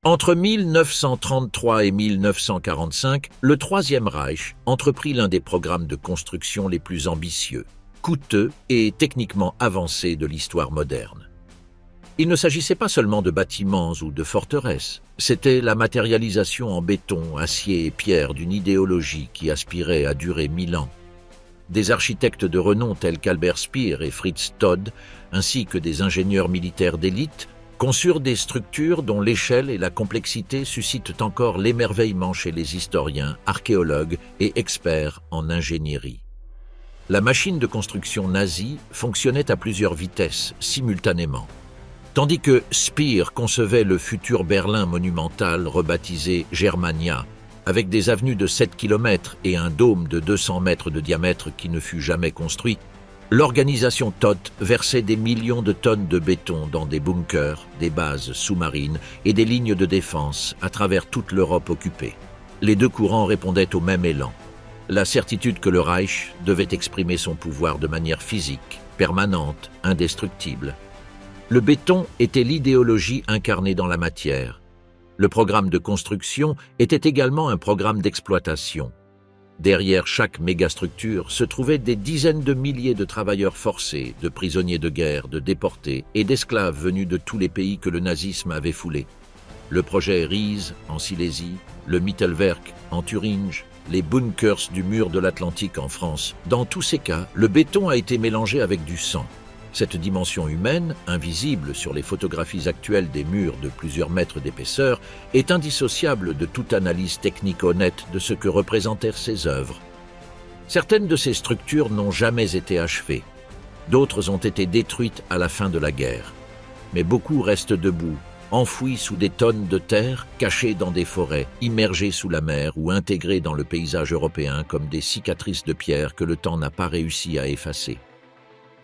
Entre 1933 et 1945, le Troisième Reich entreprit l'un des programmes de construction les plus ambitieux, coûteux et techniquement avancés de l'histoire moderne. Il ne s'agissait pas seulement de bâtiments ou de forteresses, c'était la matérialisation en béton, acier et pierre d'une idéologie qui aspirait à durer 1000 ans. Des architectes de renom tels qu'Albert Speer et Fritz Todd, ainsi que des ingénieurs militaires d'élite, conçurent des structures dont l'échelle et la complexité suscitent encore l'émerveillement chez les historiens, archéologues et experts en ingénierie. La machine de construction nazie fonctionnait à plusieurs vitesses, simultanément. Tandis que Speer concevait le futur Berlin monumental rebaptisé Germania, avec des avenues de 7 km et un dôme de 200 mètres de diamètre qui ne fut jamais construit, l'organisation Todt versait des millions de tonnes de béton dans des bunkers, des bases sous-marines et des lignes de défense à travers toute l'Europe occupée. Les deux courants répondaient au même élan. La certitude que le Reich devait exprimer son pouvoir de manière physique, permanente, indestructible. Le béton était l'idéologie incarnée dans la matière. Le programme de construction était également un programme d'exploitation. Derrière chaque mégastructure se trouvaient des dizaines de milliers de travailleurs forcés, de prisonniers de guerre, de déportés et d'esclaves venus de tous les pays que le nazisme avait foulés. Le projet Ries en Silésie, le Mittelwerk en Thuringe, les bunkers du mur de l'Atlantique en France. Dans tous ces cas, le béton a été mélangé avec du sang. Cette dimension humaine, invisible sur les photographies actuelles des murs de plusieurs mètres d'épaisseur, est indissociable de toute analyse technique honnête de ce que représentèrent ces œuvres. Certaines de ces structures n'ont jamais été achevées. D'autres ont été détruites à la fin de la guerre. Mais beaucoup restent debout, enfouis sous des tonnes de terre, cachés dans des forêts, immergés sous la mer ou intégrés dans le paysage européen comme des cicatrices de pierre que le temps n'a pas réussi à effacer.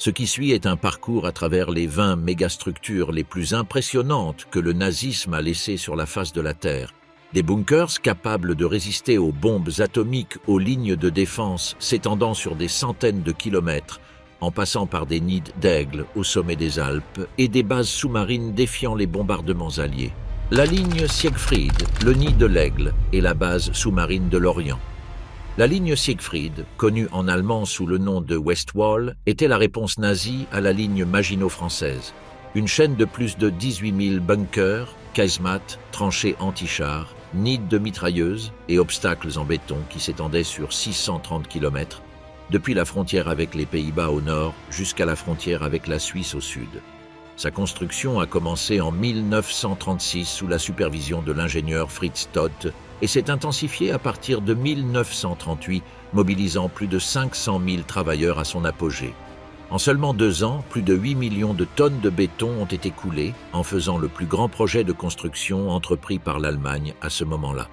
Ce qui suit est un parcours à travers les 20 mégastructures les plus impressionnantes que le nazisme a laissées sur la face de la Terre. Des bunkers capables de résister aux bombes atomiques, aux lignes de défense s'étendant sur des centaines de kilomètres, en passant par des nids d'aigles au sommet des Alpes et des bases sous-marines défiant les bombardements alliés. La ligne Siegfried, le nid de l'aigle, et la base sous-marine de l'Orient. La ligne Siegfried, connue en allemand sous le nom de Westwall, était la réponse nazie à la ligne Maginot française. Une chaîne de plus de 18 000 bunkers, casemates, tranchées anti-chars, nids de mitrailleuses et obstacles en béton qui s'étendaient sur 630 km, depuis la frontière avec les Pays-Bas au nord jusqu'à la frontière avec la Suisse au sud. Sa construction a commencé en 1936 sous la supervision de l'ingénieur Fritz Todt et s'est intensifiée à partir de 1938, mobilisant plus de 500 000 travailleurs à son apogée. En seulement 2 ans, plus de 8 millions de tonnes de béton ont été coulées, en faisant le plus grand projet de construction entrepris par l'Allemagne à ce moment-là.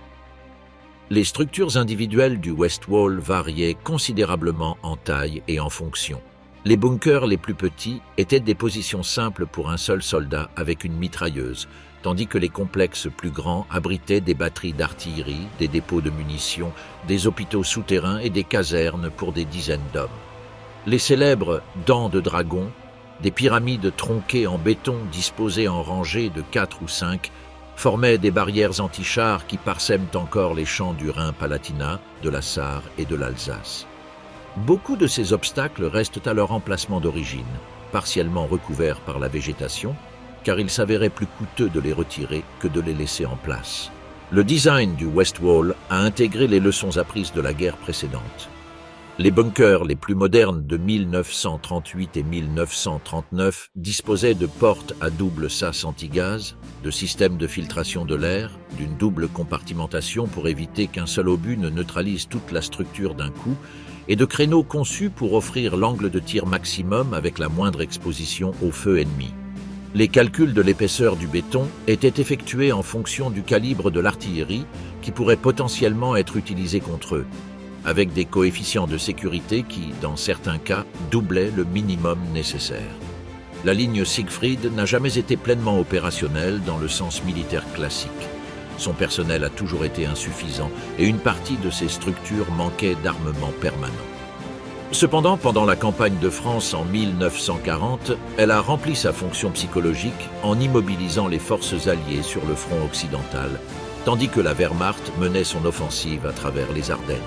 Les structures individuelles du Westwall variaient considérablement en taille et en fonction. Les bunkers les plus petits étaient des positions simples pour un seul soldat avec une mitrailleuse, tandis que les complexes plus grands abritaient des batteries d'artillerie, des dépôts de munitions, des hôpitaux souterrains et des casernes pour des dizaines d'hommes. Les célèbres dents de dragon, des pyramides tronquées en béton disposées en rangées de 4 ou 5, formaient des barrières anti-chars qui parsèment encore les champs du Rhin-Palatinat, de la Sarre et de l'Alsace. Beaucoup de ces obstacles restent à leur emplacement d'origine, partiellement recouverts par la végétation, car il s'avérait plus coûteux de les retirer que de les laisser en place. Le design du Westwall a intégré les leçons apprises de la guerre précédente. Les bunkers les plus modernes de 1938 et 1939 disposaient de portes à double sas anti-gaz, de systèmes de filtration de l'air, d'une double compartimentation pour éviter qu'un seul obus ne neutralise toute la structure d'un coup, et de créneaux conçus pour offrir l'angle de tir maximum avec la moindre exposition au feu ennemi. Les calculs de l'épaisseur du béton étaient effectués en fonction du calibre de l'artillerie qui pourrait potentiellement être utilisé contre eux, avec des coefficients de sécurité qui, dans certains cas, doublaient le minimum nécessaire. La ligne Siegfried n'a jamais été pleinement opérationnelle dans le sens militaire classique. Son personnel a toujours été insuffisant et une partie de ses structures manquait d'armement permanent. Cependant, pendant la campagne de France en 1940, elle a rempli sa fonction psychologique en immobilisant les forces alliées sur le front occidental, tandis que la Wehrmacht menait son offensive à travers les Ardennes.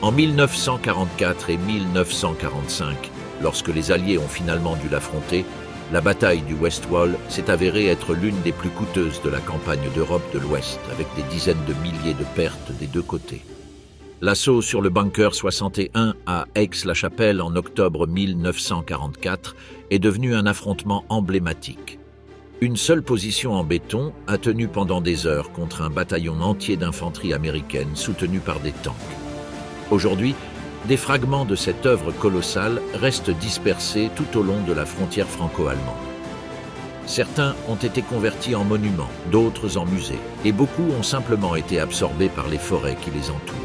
En 1944 et 1945, lorsque les Alliés ont finalement dû l'affronter, la bataille du West Wall s'est avérée être l'une des plus coûteuses de la campagne d'Europe de l'Ouest, avec des dizaines de milliers de pertes des deux côtés. L'assaut sur le bunker 61 à Aix-la-Chapelle en octobre 1944 est devenu un affrontement emblématique. Une seule position en béton a tenu pendant des heures contre un bataillon entier d'infanterie américaine soutenu par des tanks. Aujourd'hui, des fragments de cette œuvre colossale restent dispersés tout au long de la frontière franco-allemande. Certains ont été convertis en monuments, d'autres en musées, et beaucoup ont simplement été absorbés par les forêts qui les entourent.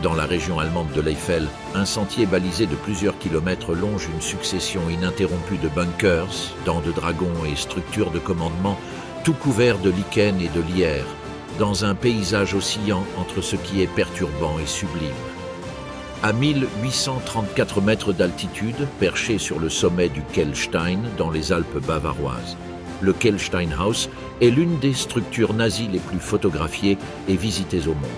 Dans la région allemande de l'Eifel, un sentier balisé de plusieurs kilomètres longe une succession ininterrompue de bunkers, dents de dragon et structures de commandement, tout couverts de lichens et de lierre, dans un paysage oscillant entre ce qui est perturbant et sublime. À 1834 mètres d'altitude, perché sur le sommet du Kehlstein, dans les Alpes bavaroises, le Kehlsteinhaus est l'une des structures nazies les plus photographiées et visitées au monde.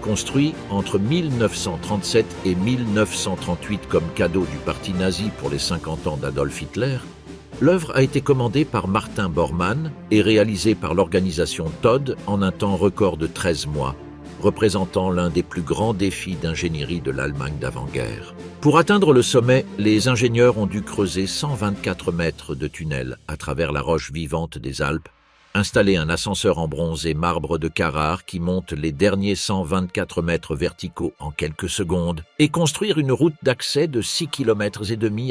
Construit entre 1937 et 1938 comme cadeau du parti nazi pour les 50 ans d'Adolf Hitler, l'œuvre a été commandée par Martin Bormann et réalisée par l'organisation Todt en un temps record de 13 mois, représentant l'un des plus grands défis d'ingénierie de l'Allemagne d'avant-guerre. Pour atteindre le sommet, les ingénieurs ont dû creuser 124 mètres de tunnels à travers la roche vivante des Alpes, installer un ascenseur en bronze et marbre de Carrare qui monte les derniers 124 mètres verticaux en quelques secondes et construire une route d'accès de 6,5 km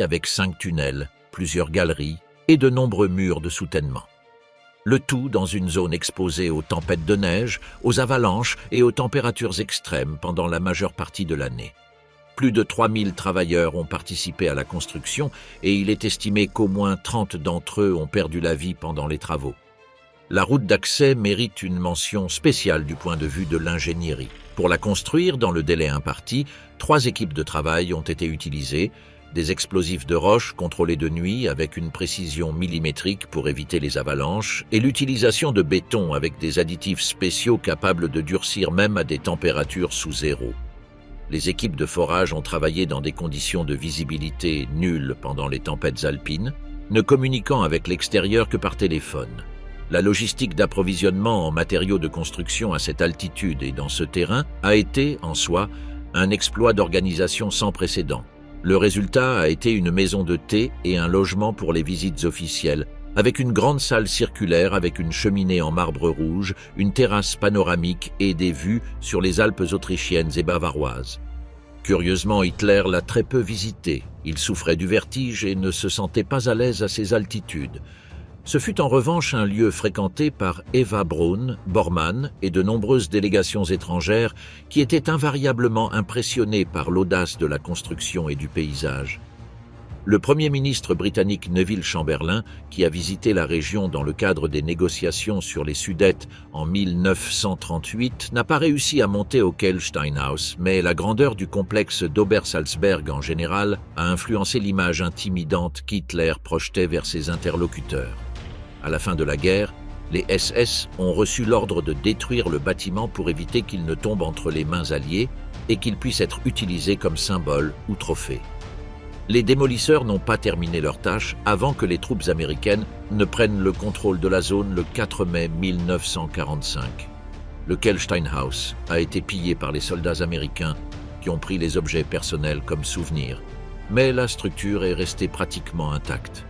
avec 5 tunnels, plusieurs galeries et de nombreux murs de soutènement. Le tout dans une zone exposée aux tempêtes de neige, aux avalanches et aux températures extrêmes pendant la majeure partie de l'année. Plus de 3000 travailleurs ont participé à la construction et il est estimé qu'au moins 30 d'entre eux ont perdu la vie pendant les travaux. La route d'accès mérite une mention spéciale du point de vue de l'ingénierie. Pour la construire dans le délai imparti, 3 équipes de travail ont été utilisées, des explosifs de roche contrôlés de nuit avec une précision millimétrique pour éviter les avalanches et l'utilisation de béton avec des additifs spéciaux capables de durcir même à des températures sous zéro. Les équipes de forage ont travaillé dans des conditions de visibilité nulles pendant les tempêtes alpines, ne communiquant avec l'extérieur que par téléphone. La logistique d'approvisionnement en matériaux de construction à cette altitude et dans ce terrain a été, en soi, un exploit d'organisation sans précédent. Le résultat a été une maison de thé et un logement pour les visites officielles, avec une grande salle circulaire avec une cheminée en marbre rouge, une terrasse panoramique et des vues sur les Alpes autrichiennes et bavaroises. Curieusement, Hitler l'a très peu visité. Il souffrait du vertige et ne se sentait pas à l'aise à ces altitudes. Ce fut en revanche un lieu fréquenté par Eva Braun, Bormann et de nombreuses délégations étrangères qui étaient invariablement impressionnées par l'audace de la construction et du paysage. Le Premier ministre britannique Neville Chamberlain, qui a visité la région dans le cadre des négociations sur les Sudètes en 1938, n'a pas réussi à monter au Kehlsteinhaus, mais la grandeur du complexe d'Obersalzberg en général a influencé l'image intimidante qu'Hitler projetait vers ses interlocuteurs. À la fin de la guerre, les SS ont reçu l'ordre de détruire le bâtiment pour éviter qu'il ne tombe entre les mains alliées et qu'il puisse être utilisé comme symbole ou trophée. Les démolisseurs n'ont pas terminé leur tâche avant que les troupes américaines ne prennent le contrôle de la zone le 4 mai 1945. Le Kehlsteinhaus a été pillé par les soldats américains qui ont pris les objets personnels comme souvenirs, mais la structure est restée pratiquement intacte.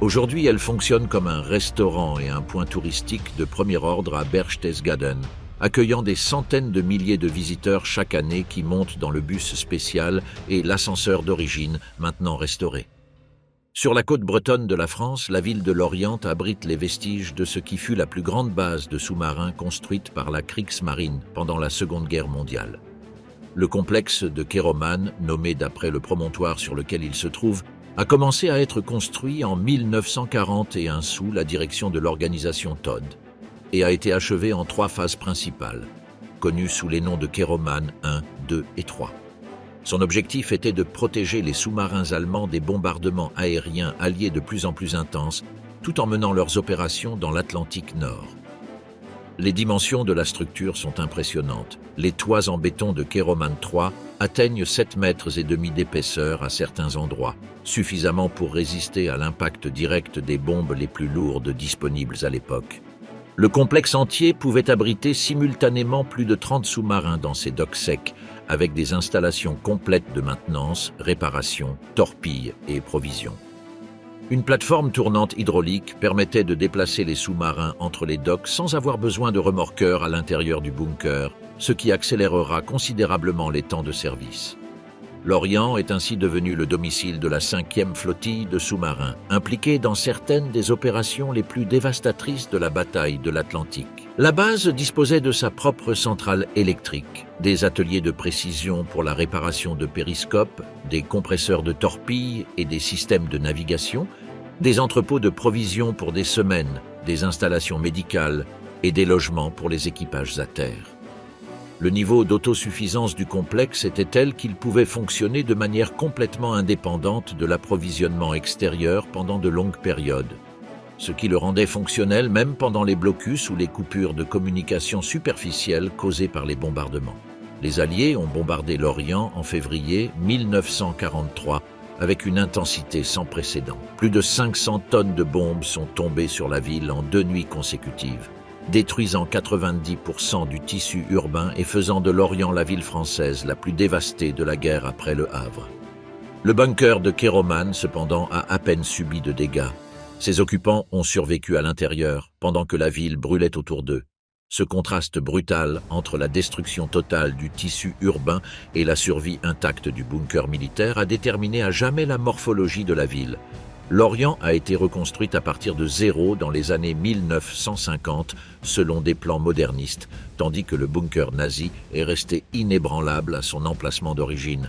Aujourd'hui, elle fonctionne comme un restaurant et un point touristique de premier ordre à Berchtesgaden, accueillant des centaines de milliers de visiteurs chaque année qui montent dans le bus spécial et l'ascenseur d'origine, maintenant restauré. Sur la côte bretonne de la France, la ville de Lorient abrite les vestiges de ce qui fut la plus grande base de sous-marins construite par la Kriegsmarine pendant la Seconde Guerre mondiale. Le complexe de Kéromane, nommé d'après le promontoire sur lequel il se trouve, a commencé à être construit en 1941 sous la direction de l'organisation Todt et a été achevé en 3 phases principales, connues sous les noms de Kéromane 1, 2 et 3. Son objectif était de protéger les sous-marins allemands des bombardements aériens alliés de plus en plus intenses, tout en menant leurs opérations dans l'Atlantique Nord. Les dimensions de la structure sont impressionnantes. Les toits en béton de Keroman 3 atteignent 7,5 mètres d'épaisseur à certains endroits, suffisamment pour résister à l'impact direct des bombes les plus lourdes disponibles à l'époque. Le complexe entier pouvait abriter simultanément plus de 30 sous-marins dans ses docks secs, avec des installations complètes de maintenance, réparation, torpilles et provisions. Une plateforme tournante hydraulique permettait de déplacer les sous-marins entre les docks sans avoir besoin de remorqueurs à l'intérieur du bunker, ce qui accélérera considérablement les temps de service. L'Orient est ainsi devenu le domicile de la 5e flottille de sous-marins, impliquée dans certaines des opérations les plus dévastatrices de la bataille de l'Atlantique. La base disposait de sa propre centrale électrique, des ateliers de précision pour la réparation de périscopes, des compresseurs de torpilles et des systèmes de navigation, des entrepôts de provisions pour des semaines, des installations médicales et des logements pour les équipages à terre. Le niveau d'autosuffisance du complexe était tel qu'il pouvait fonctionner de manière complètement indépendante de l'approvisionnement extérieur pendant de longues périodes, ce qui le rendait fonctionnel même pendant les blocus ou les coupures de communication superficielles causées par les bombardements. Les Alliés ont bombardé l'Orient en février 1943 avec une intensité sans précédent. Plus de 500 tonnes de bombes sont tombées sur la ville en 2 nuits consécutives, détruisant 90% du tissu urbain et faisant de l'Orient la ville française la plus dévastée de la guerre après Le Havre. Le bunker de Keroman, cependant, a à peine subi de dégâts. Ses occupants ont survécu à l'intérieur, pendant que la ville brûlait autour d'eux. Ce contraste brutal entre la destruction totale du tissu urbain et la survie intacte du bunker militaire a déterminé à jamais la morphologie de la ville. L'Orient a été reconstruite à partir de zéro dans les années 1950 selon des plans modernistes, tandis que le bunker nazi est resté inébranlable à son emplacement d'origine.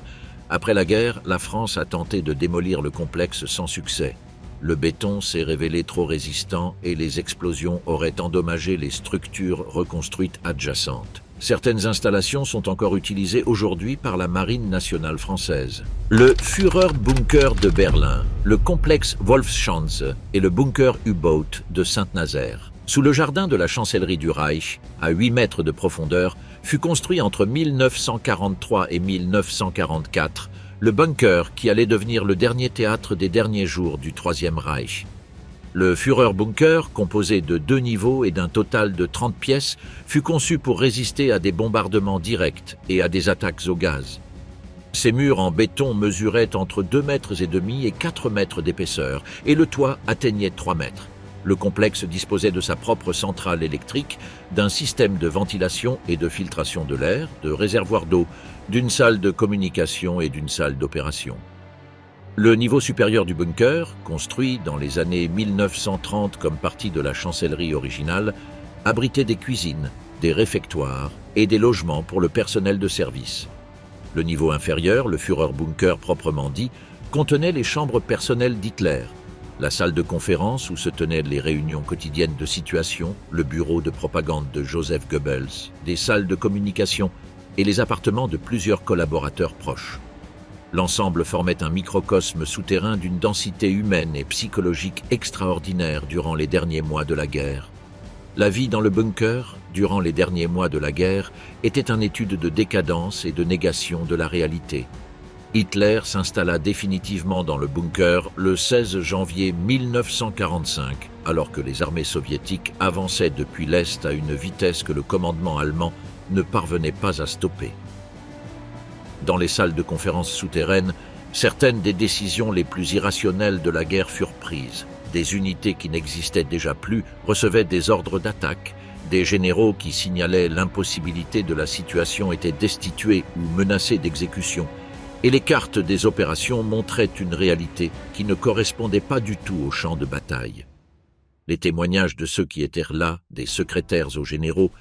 Après la guerre, la France a tenté de démolir le complexe sans succès. Le béton s'est révélé trop résistant et les explosions auraient endommagé les structures reconstruites adjacentes. Certaines installations sont encore utilisées aujourd'hui par la Marine nationale française. Le Führerbunker de Berlin, le complexe Wolfschanze et le bunker U-Boat de Saint-Nazaire. Sous le jardin de la chancellerie du Reich, à 8 mètres de profondeur, fut construit entre 1943 et 1944 le bunker qui allait devenir le dernier théâtre des derniers jours du Troisième Reich. Le Führerbunker, composé de 2 niveaux et d'un total de 30 pièces, fut conçu pour résister à des bombardements directs et à des attaques au gaz. Ses murs en béton mesuraient entre 2,5 mètres et 4 mètres d'épaisseur, et le toit atteignait 3 mètres. Le complexe disposait de sa propre centrale électrique, d'un système de ventilation et de filtration de l'air, de réservoirs d'eau, d'une salle de communication et d'une salle d'opération. Le niveau supérieur du bunker, construit dans les années 1930 comme partie de la chancellerie originale, abritait des cuisines, des réfectoires et des logements pour le personnel de service. Le niveau inférieur, le Führerbunker proprement dit, contenait les chambres personnelles d'Hitler, la salle de conférence où se tenaient les réunions quotidiennes de situation, le bureau de propagande de Joseph Goebbels, des salles de communication et les appartements de plusieurs collaborateurs proches. L'ensemble formait un microcosme souterrain d'une densité humaine et psychologique extraordinaire durant les derniers mois de la guerre. La vie dans le bunker, durant les derniers mois de la guerre, était une étude de décadence et de négation de la réalité. Hitler s'installa définitivement dans le bunker le 16 janvier 1945, alors que les armées soviétiques avançaient depuis l'Est à une vitesse que le commandement allemand ne parvenait pas à stopper. Dans les salles de conférences souterraines, certaines des décisions les plus irrationnelles de la guerre furent prises. Des unités qui n'existaient déjà plus recevaient des ordres d'attaque. Des généraux qui signalaient l'impossibilité de la situation étaient destitués ou menacés d'exécution. Et les cartes des opérations montraient une réalité qui ne correspondait pas du tout au champ de bataille. Les témoignages de ceux qui étaient là, des secrétaires aux généraux,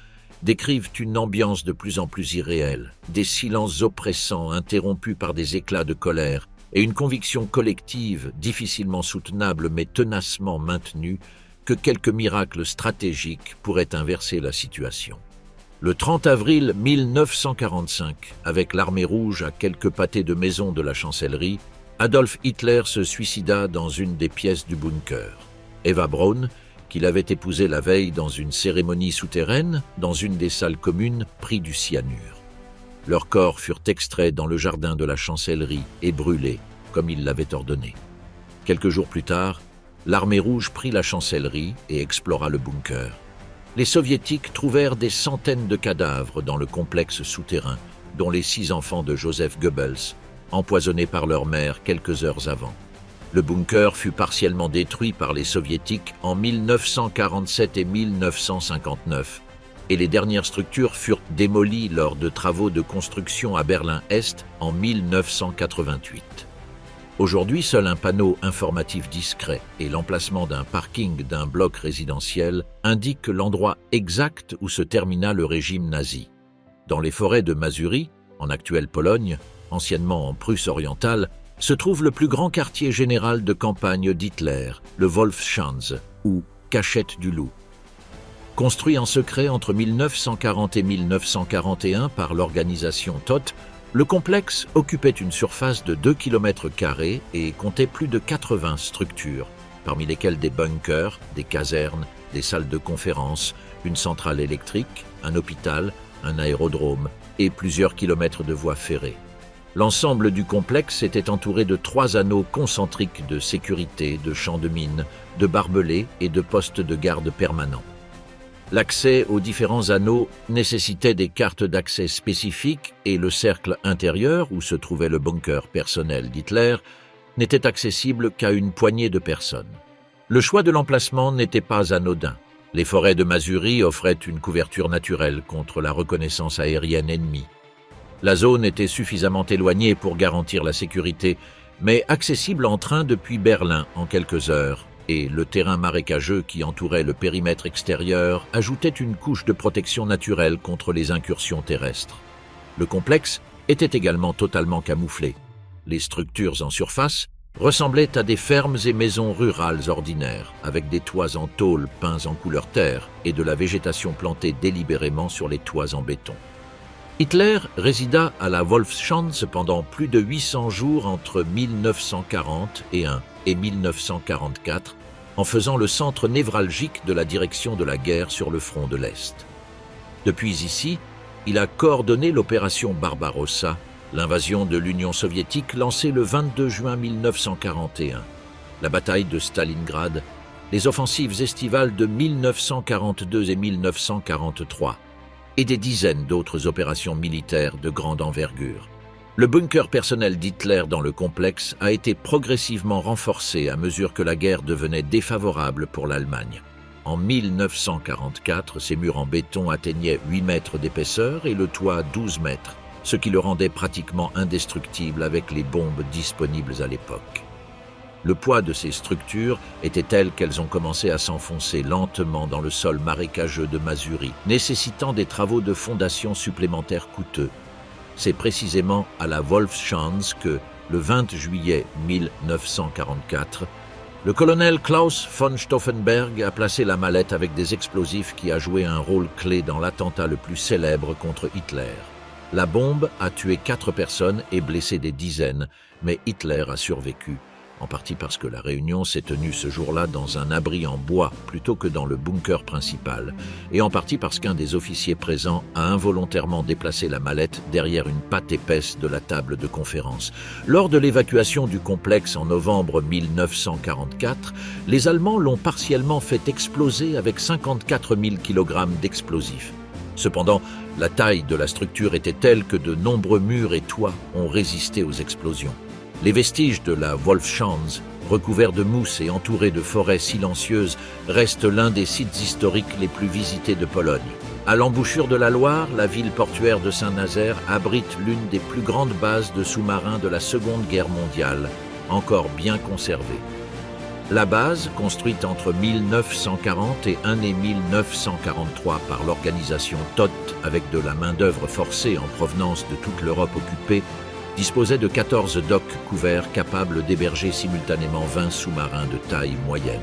décrivent une ambiance de plus en plus irréelle, des silences oppressants interrompus par des éclats de colère et une conviction collective difficilement soutenable mais tenacement maintenue que quelques miracles stratégiques pourraient inverser la situation. Le 30 avril 1945, avec l'armée rouge à quelques pâtés de maison de la chancellerie, Adolf Hitler se suicida dans une des pièces du bunker. Eva Braun, qu'il avait épousée la veille dans une cérémonie souterraine, dans une des salles communes, prit du cyanure. Leurs corps furent extraits dans le jardin de la chancellerie et brûlés, comme il l'avait ordonné. Quelques jours plus tard, l'armée rouge prit la chancellerie et explora le bunker. Les soviétiques trouvèrent des centaines de cadavres dans le complexe souterrain, dont les 6 enfants de Joseph Goebbels, empoisonnés par leur mère quelques heures avant. Le bunker fut partiellement détruit par les soviétiques en 1947 et 1959, et les dernières structures furent démolies lors de travaux de construction à Berlin-Est en 1988. Aujourd'hui, seul un panneau informatif discret et l'emplacement d'un parking d'un bloc résidentiel indiquent l'endroit exact où se termina le régime nazi. Dans les forêts de Masurie, en actuelle Pologne, anciennement en Prusse orientale, se trouve le plus grand quartier général de campagne d'Hitler, le Wolfschanz, ou Cachette du Loup. Construit en secret entre 1940 et 1941 par l'organisation Todt, le complexe occupait une surface de 2 km² et comptait plus de 80 structures, parmi lesquelles des bunkers, des casernes, des salles de conférence, une centrale électrique, un hôpital, un aérodrome et plusieurs kilomètres de voies ferrées. L'ensemble du complexe était entouré de 3 anneaux concentriques de sécurité, de champs de mines, de barbelés et de postes de garde permanents. L'accès aux différents anneaux nécessitait des cartes d'accès spécifiques et le cercle intérieur, où se trouvait le bunker personnel d'Hitler, n'était accessible qu'à une poignée de personnes. Le choix de l'emplacement n'était pas anodin. Les forêts de Masurie offraient une couverture naturelle contre la reconnaissance aérienne ennemie. La zone était suffisamment éloignée pour garantir la sécurité, mais accessible en train depuis Berlin en quelques heures, et le terrain marécageux qui entourait le périmètre extérieur ajoutait une couche de protection naturelle contre les incursions terrestres. Le complexe était également totalement camouflé. Les structures en surface ressemblaient à des fermes et maisons rurales ordinaires, avec des toits en tôle peints en couleur terre et de la végétation plantée délibérément sur les toits en béton. Hitler résida à la Wolfschanz pendant plus de 800 jours entre 1941 et 1944, en faisant le centre névralgique de la direction de la guerre sur le front de l'Est. Depuis ici, il a coordonné l'opération Barbarossa, l'invasion de l'Union soviétique lancée le 22 juin 1941, la bataille de Stalingrad, les offensives estivales de 1942 et 1943, et des dizaines d'autres opérations militaires de grande envergure. Le bunker personnel d'Hitler dans le complexe a été progressivement renforcé à mesure que la guerre devenait défavorable pour l'Allemagne. En 1944, ces murs en béton atteignaient 8 mètres d'épaisseur et le toit 12 mètres, ce qui le rendait pratiquement indestructible avec les bombes disponibles à l'époque. Le poids de ces structures était tel qu'elles ont commencé à s'enfoncer lentement dans le sol marécageux de Masurie, nécessitant des travaux de fondation supplémentaires coûteux. C'est précisément à la Wolfschanz que, le 20 juillet 1944, le colonel Klaus von Stauffenberg a placé la mallette avec des explosifs qui a joué un rôle clé dans l'attentat le plus célèbre contre Hitler. La bombe a tué 4 personnes et blessé des dizaines, mais Hitler a survécu, en partie parce que la réunion s'est tenue ce jour-là dans un abri en bois plutôt que dans le bunker principal, et en partie parce qu'un des officiers présents a involontairement déplacé la mallette derrière une patte épaisse de la table de conférence. Lors de l'évacuation du complexe en novembre 1944, les Allemands l'ont partiellement fait exploser avec 54 000 kg d'explosifs. Cependant, la taille de la structure était telle que de nombreux murs et toits ont résisté aux explosions. Les vestiges de la Wolfschanz, recouverts de mousse et entourés de forêts silencieuses, restent l'un des sites historiques les plus visités de Pologne. À l'embouchure de la Loire, la ville portuaire de Saint-Nazaire abrite l'une des plus grandes bases de sous-marins de la Seconde Guerre mondiale, encore bien conservée. La base, construite entre 1940 et 1943 par l'organisation Todt avec de la main-d'œuvre forcée en provenance de toute l'Europe occupée, disposait de 14 docks couverts capables d'héberger simultanément 20 sous-marins de taille moyenne.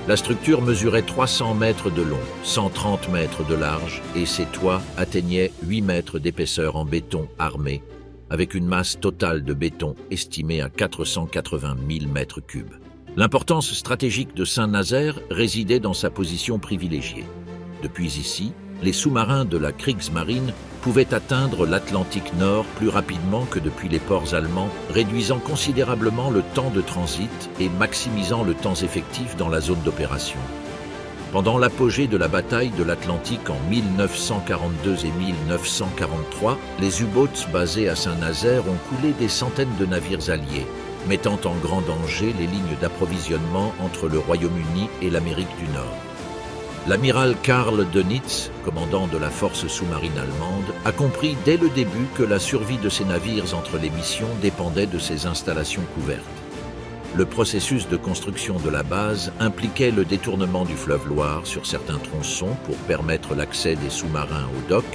La structure mesurait 300 mètres de long, 130 mètres de large et ses toits atteignaient 8 mètres d'épaisseur en béton armé, avec une masse totale de béton estimée à 480 000 mètres cubes. L'importance stratégique de Saint-Nazaire résidait dans sa position privilégiée. Depuis ici, les sous-marins de la Kriegsmarine pouvaient atteindre l'Atlantique Nord plus rapidement que depuis les ports allemands, réduisant considérablement le temps de transit et maximisant le temps effectif dans la zone d'opération. Pendant l'apogée de la bataille de l'Atlantique en 1942 et 1943, les U-boats basés à Saint-Nazaire ont coulé des centaines de navires alliés, mettant en grand danger les lignes d'approvisionnement entre le Royaume-Uni et l'Amérique du Nord. L'amiral Karl Dönitz, commandant de la force sous-marine allemande, a compris dès le début que la survie de ses navires entre les missions dépendait de ces installations couvertes. Le processus de construction de la base impliquait le détournement du fleuve Loire sur certains tronçons pour permettre l'accès des sous-marins aux docks,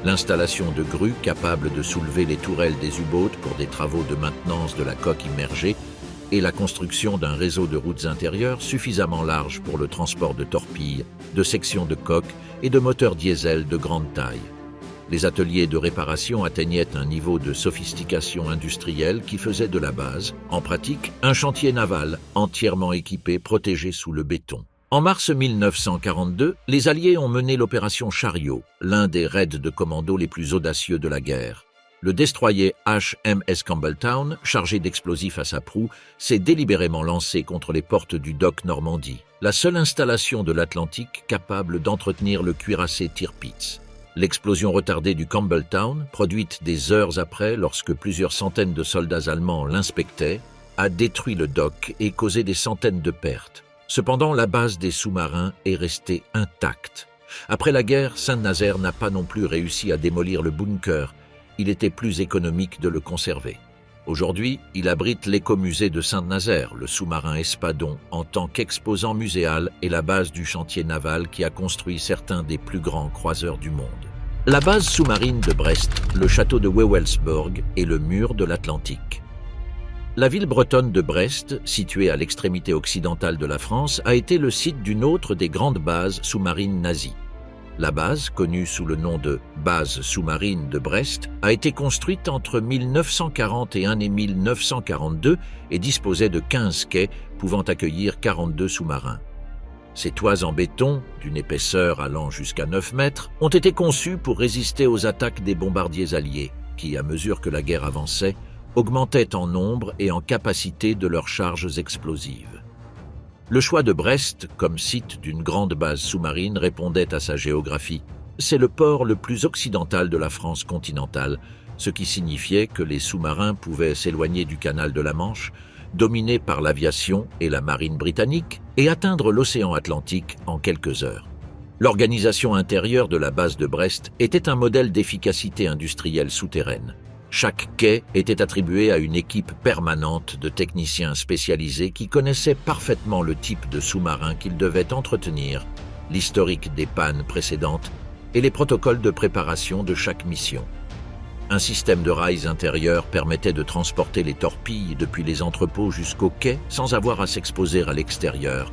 l'installation de grues capables de soulever les tourelles des U-boats pour des travaux de maintenance de la coque immergée et la construction d'un réseau de routes intérieures suffisamment large pour le transport de torpilles, de sections de coques et de moteurs diesel de grande taille. Les ateliers de réparation atteignaient un niveau de sophistication industrielle qui faisait de la base, en pratique, un chantier naval entièrement équipé, protégé sous le béton. En mars 1942, les Alliés ont mené l'opération Chariot, l'un des raids de commando les plus audacieux de la guerre. Le destroyer HMS Campbelltown, chargé d'explosifs à sa proue, s'est délibérément lancé contre les portes du dock Normandie, la seule installation de l'Atlantique capable d'entretenir le cuirassé Tirpitz. L'explosion retardée du Campbelltown, produite des heures après lorsque plusieurs centaines de soldats allemands l'inspectaient, a détruit le dock et causé des centaines de pertes. Cependant, la base des sous-marins est restée intacte. Après la guerre, Saint-Nazaire n'a pas non plus réussi à démolir le bunker. Il était plus économique de le conserver. Aujourd'hui, il abrite l'écomusée de Saint-Nazaire, le sous-marin Espadon, en tant qu'exposant muséal et la base du chantier naval qui a construit certains des plus grands croiseurs du monde. La base sous-marine de Brest, le château de Wewelsburg et le mur de l'Atlantique. La ville bretonne de Brest, située à l'extrémité occidentale de la France, a été le site d'une autre des grandes bases sous-marines nazies. La base, connue sous le nom de base sous-marine de Brest, a été construite entre 1941 et 1942 et disposait de 15 quais pouvant accueillir 42 sous-marins. Ces toits en béton, d'une épaisseur allant jusqu'à 9 mètres, ont été conçus pour résister aux attaques des bombardiers alliés, qui, à mesure que la guerre avançait, augmentaient en nombre et en capacité de leurs charges explosives. Le choix de Brest comme site d'une grande base sous-marine répondait à sa géographie. C'est le port le plus occidental de la France continentale, ce qui signifiait que les sous-marins pouvaient s'éloigner du canal de la Manche, dominé par l'aviation et la marine britannique, et atteindre l'océan Atlantique en quelques heures. L'organisation intérieure de la base de Brest était un modèle d'efficacité industrielle souterraine. Chaque quai était attribué à une équipe permanente de techniciens spécialisés qui connaissaient parfaitement le type de sous-marin qu'ils devaient entretenir, l'historique des pannes précédentes et les protocoles de préparation de chaque mission. Un système de rails intérieurs permettait de transporter les torpilles depuis les entrepôts jusqu'au quai sans avoir à s'exposer à l'extérieur,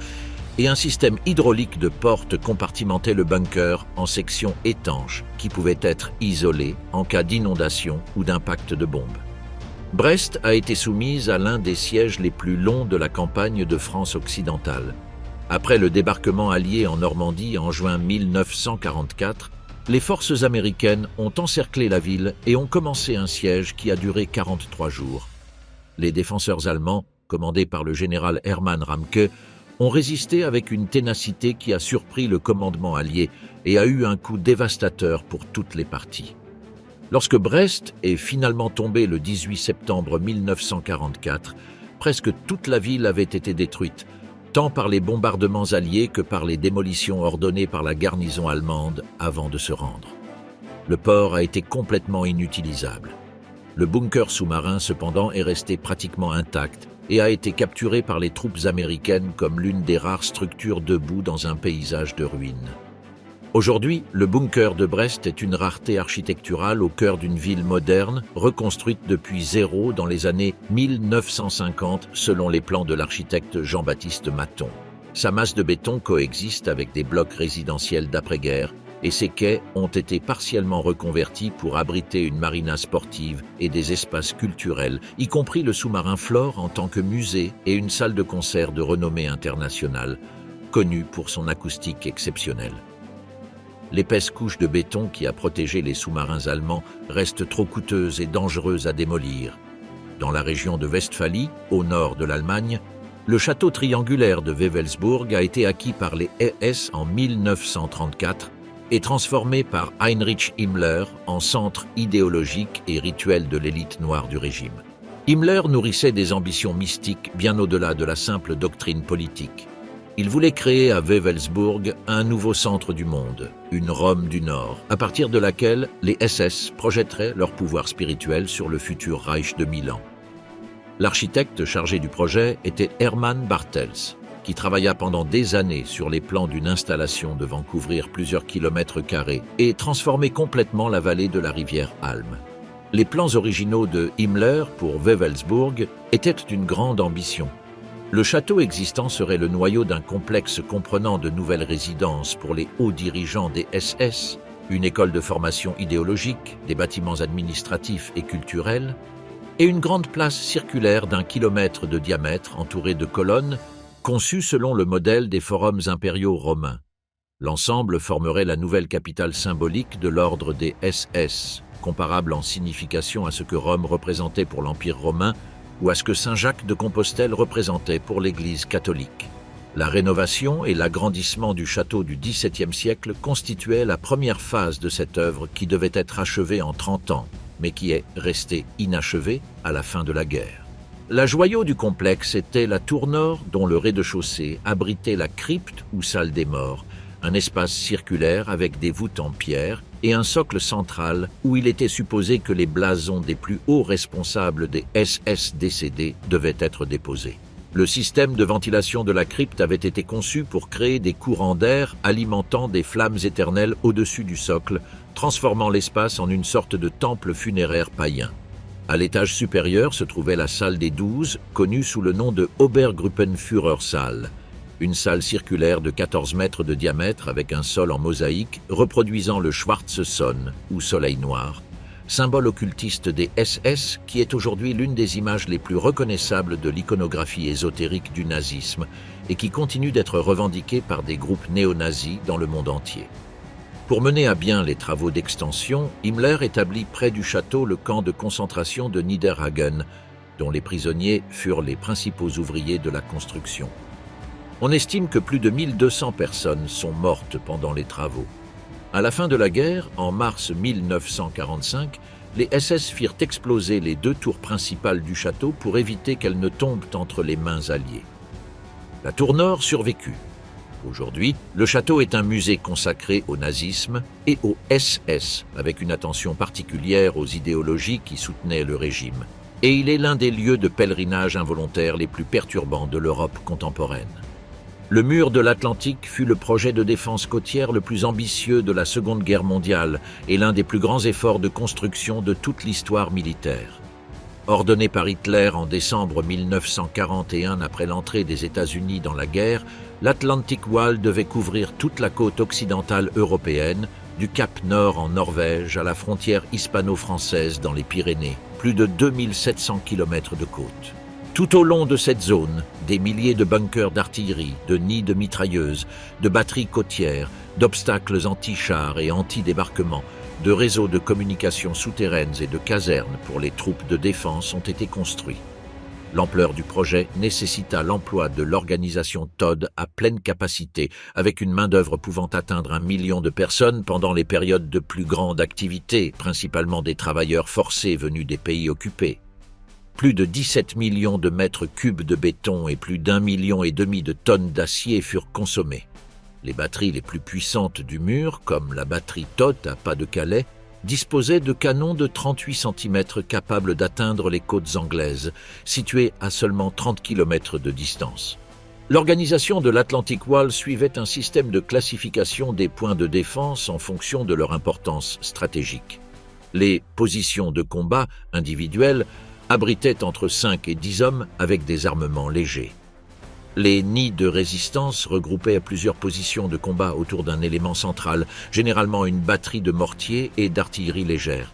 et un système hydraulique de portes compartimentait le bunker en sections étanches qui pouvaient être isolées en cas d'inondation ou d'impact de bombe. Brest a été soumise à l'un des sièges les plus longs de la campagne de France occidentale. Après le débarquement allié en Normandie en juin 1944, les forces américaines ont encerclé la ville et ont commencé un siège qui a duré 43 jours. Les défenseurs allemands, commandés par le général Hermann Ramke, ont résisté avec une ténacité qui a surpris le commandement allié et a eu un coup dévastateur pour toutes les parties. Lorsque Brest est finalement tombée le 18 septembre 1944, presque toute la ville avait été détruite, tant par les bombardements alliés que par les démolitions ordonnées par la garnison allemande avant de se rendre. Le port a été complètement inutilisable. Le bunker sous-marin, cependant, est resté pratiquement intact et a été capturé par les troupes américaines comme l'une des rares structures debout dans un paysage de ruines. Aujourd'hui, le bunker de Brest est une rareté architecturale au cœur d'une ville moderne, reconstruite depuis zéro dans les années 1950 selon les plans de l'architecte Jean-Baptiste Maton. Sa masse de béton coexiste avec des blocs résidentiels d'après-guerre et ses quais ont été partiellement reconvertis pour abriter une marina sportive et des espaces culturels, y compris le sous-marin Flore en tant que musée et une salle de concert de renommée internationale, connue pour son acoustique exceptionnelle. L'épaisse couche de béton qui a protégé les sous-marins allemands reste trop coûteuse et dangereuse à démolir. Dans la région de Westphalie, au nord de l'Allemagne, le château triangulaire de Wewelsburg a été acquis par les SS en 1934 et transformé par Heinrich Himmler en centre idéologique et rituel de l'élite noire du régime. Himmler nourrissait des ambitions mystiques bien au-delà de la simple doctrine politique. Il voulait créer à Wewelsburg un nouveau centre du monde, une Rome du Nord, à partir de laquelle les SS projetteraient leur pouvoir spirituel sur le futur Reich de Milan. L'architecte chargé du projet était Hermann Bartels, qui travailla pendant des années sur les plans d'une installation devant couvrir plusieurs kilomètres carrés et transformer complètement la vallée de la rivière Alm. Les plans originaux de Himmler pour Wewelsburg étaient d'une grande ambition. Le château existant serait le noyau d'un complexe comprenant de nouvelles résidences pour les hauts dirigeants des SS, une école de formation idéologique, des bâtiments administratifs et culturels, et une grande place circulaire d'1 kilomètre de diamètre entourée de colonnes, conçues selon le modèle des forums impériaux romains. L'ensemble formerait la nouvelle capitale symbolique de l'ordre des SS, comparable en signification à ce que Rome représentait pour l'Empire romain ou à ce que Saint Jacques de Compostelle représentait pour l'Église catholique. La rénovation et l'agrandissement du château du XVIIe siècle constituaient la première phase de cette œuvre qui devait être achevée en 30 ans, mais qui est restée inachevée à la fin de la guerre. La joyau du complexe était la tour nord dont le rez-de-chaussée abritait la crypte ou salle des morts, un espace circulaire avec des voûtes en pierre et un socle central où il était supposé que les blasons des plus hauts responsables des SS décédés devaient être déposés. Le système de ventilation de la crypte avait été conçu pour créer des courants d'air alimentant des flammes éternelles au-dessus du socle, transformant l'espace en une sorte de temple funéraire païen. À l'étage supérieur se trouvait la salle des 12, connue sous le nom de Obergruppenführersaal, une salle circulaire de 14 mètres de diamètre avec un sol en mosaïque reproduisant le Schwarze-Sonne, ou soleil noir, symbole occultiste des SS qui est aujourd'hui l'une des images les plus reconnaissables de l'iconographie ésotérique du nazisme et qui continue d'être revendiquée par des groupes néo-nazis dans le monde entier. Pour mener à bien les travaux d'extension, Himmler établit près du château le camp de concentration de Niederhagen, dont les prisonniers furent les principaux ouvriers de la construction. On estime que plus de 1200 personnes sont mortes pendant les travaux. À la fin de la guerre, en mars 1945, les SS firent exploser les 2 tours principales du château pour éviter qu'elles ne tombent entre les mains alliées. La tour nord survécut. Aujourd'hui, le château est un musée consacré au nazisme et aux SS, avec une attention particulière aux idéologies qui soutenaient le régime. Et il est l'un des lieux de pèlerinage involontaire les plus perturbants de l'Europe contemporaine. Le mur de l'Atlantique fut le projet de défense côtière le plus ambitieux de la Seconde Guerre mondiale et l'un des plus grands efforts de construction de toute l'histoire militaire. Ordonné par Hitler en décembre 1941 après l'entrée des États-Unis dans la guerre, l'Atlantic Wall devait couvrir toute la côte occidentale européenne, du Cap Nord en Norvège à la frontière hispano-française dans les Pyrénées, plus de 2700 km de côte. Tout au long de cette zone, des milliers de bunkers d'artillerie, de nids de mitrailleuses, de batteries côtières, d'obstacles anti-chars et anti-débarquement, de réseaux de communications souterraines et de casernes pour les troupes de défense ont été construits. L'ampleur du projet nécessita l'emploi de l'organisation Todt à pleine capacité, avec une main-d'œuvre pouvant atteindre 1 million de personnes pendant les périodes de plus grande activité, principalement des travailleurs forcés venus des pays occupés. Plus de 17 millions de mètres cubes de béton et plus d'1,5 million de tonnes d'acier furent consommés. Les batteries les plus puissantes du mur, comme la batterie Todt à Pas-de-Calais, disposaient de canons de 38 cm capables d'atteindre les côtes anglaises, situées à seulement 30 km de distance. L'organisation de l'Atlantic Wall suivait un système de classification des points de défense en fonction de leur importance stratégique. Les positions de combat individuelles abritaient entre 5 et 10 hommes avec des armements légers. Les nids de résistance regroupaient plusieurs positions de combat autour d'un élément central, généralement une batterie de mortiers et d'artillerie légère.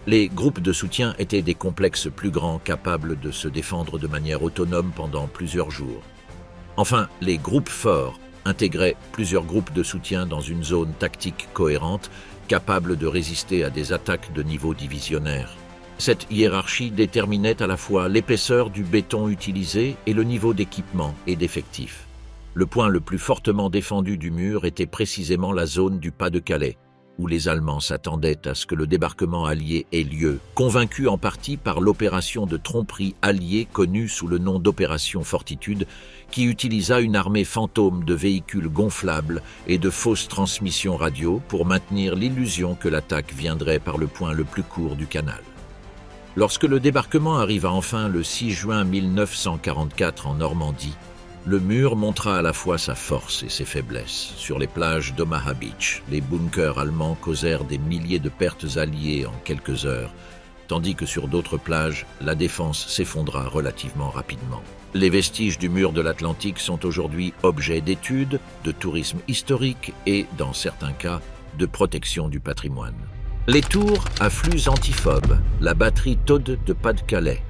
Les groupes de soutien étaient des complexes plus grands capables de se défendre de manière autonome pendant plusieurs jours. Enfin, les groupes forts intégraient plusieurs groupes de soutien dans une zone tactique cohérente, capable de résister à des attaques de niveau divisionnaire. Cette hiérarchie déterminait à la fois l'épaisseur du béton utilisé et le niveau d'équipement et d'effectifs. Le point le plus fortement défendu du mur était précisément la zone du Pas-de-Calais, où les Allemands s'attendaient à ce que le débarquement allié ait lieu, convaincus en partie par l'opération de tromperie alliée connue sous le nom d'opération Fortitude, qui utilisa une armée fantôme de véhicules gonflables et de fausses transmissions radio pour maintenir l'illusion que l'attaque viendrait par le point le plus court du canal. Lorsque le débarquement arriva enfin le 6 juin 1944 en Normandie, le mur montra à la fois sa force et ses faiblesses. Sur les plages d'Omaha Beach, les bunkers allemands causèrent des milliers de pertes alliées en quelques heures, tandis que sur d'autres plages, la défense s'effondra relativement rapidement. Les vestiges du mur de l'Atlantique sont aujourd'hui objets d'études, de tourisme historique et, dans certains cas, de protection du patrimoine. Les tours à flux antiphobes, la batterie Todd de Pas-de-Calais.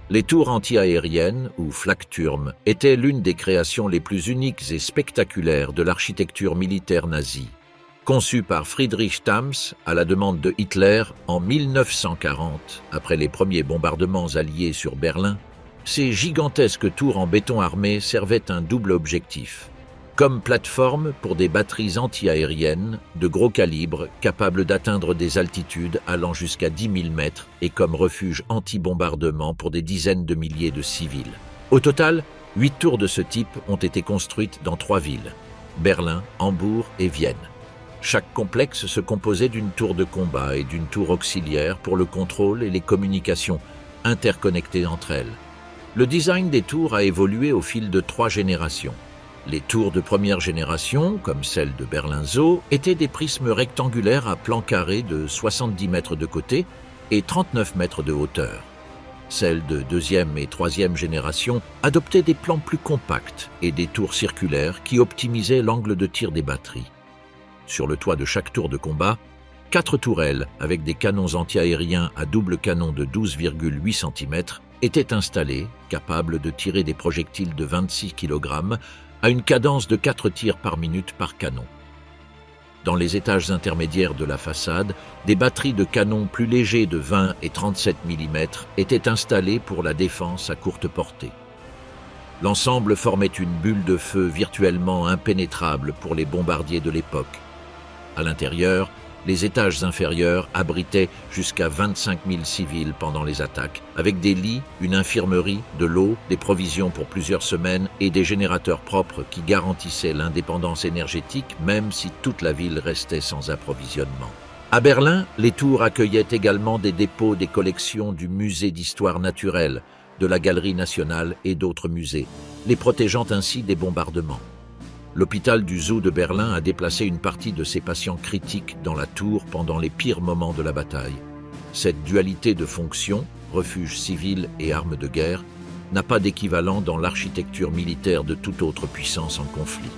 Les tours anti-aériennes, ou Flakturm, étaient l'une des créations les plus uniques et spectaculaires de l'architecture militaire nazie. Conçues par Friedrich Thams à la demande de Hitler en 1940, après les premiers bombardements alliés sur Berlin, ces gigantesques tours en béton armé servaient un double objectif. Comme plateforme pour des batteries anti-aériennes de gros calibre capables d'atteindre des altitudes allant jusqu'à 10 000 mètres et comme refuge anti-bombardement pour des dizaines de milliers de civils. Au total, 8 tours de ce type ont été construites dans 3 villes, Berlin, Hambourg et Vienne. Chaque complexe se composait d'une tour de combat et d'une tour auxiliaire pour le contrôle et les communications, interconnectées entre elles. Le design des tours a évolué au fil de 3 générations. Les tours de première génération, comme celle de Berlin Zoo, étaient des prismes rectangulaires à plan carré de 70 mètres de côté et 39 mètres de hauteur. Celles de deuxième et troisième génération adoptaient des plans plus compacts et des tours circulaires qui optimisaient l'angle de tir des batteries. Sur le toit de chaque tour de combat, 4 tourelles avec des canons antiaériens à double canon de 12,8 cm étaient installées, capables de tirer des projectiles de 26 kg à une cadence de 4 tirs par minute par canon. Dans les étages intermédiaires de la façade, des batteries de canons plus légers de 20 et 37 mm étaient installées pour la défense à courte portée. L'ensemble formait une bulle de feu virtuellement impénétrable pour les bombardiers de l'époque. À l'intérieur, les étages inférieurs abritaient jusqu'à 25 000 civils pendant les attaques, avec des lits, une infirmerie, de l'eau, des provisions pour plusieurs semaines et des générateurs propres qui garantissaient l'indépendance énergétique même si toute la ville restait sans approvisionnement. À Berlin, les tours accueillaient également des dépôts des collections du Musée d'histoire naturelle, de la Galerie nationale et d'autres musées, les protégeant ainsi des bombardements. L'hôpital du Zoo de Berlin a déplacé une partie de ses patients critiques dans la tour pendant les pires moments de la bataille. Cette dualité de fonctions, refuge civil et armes de guerre, n'a pas d'équivalent dans l'architecture militaire de toute autre puissance en conflit.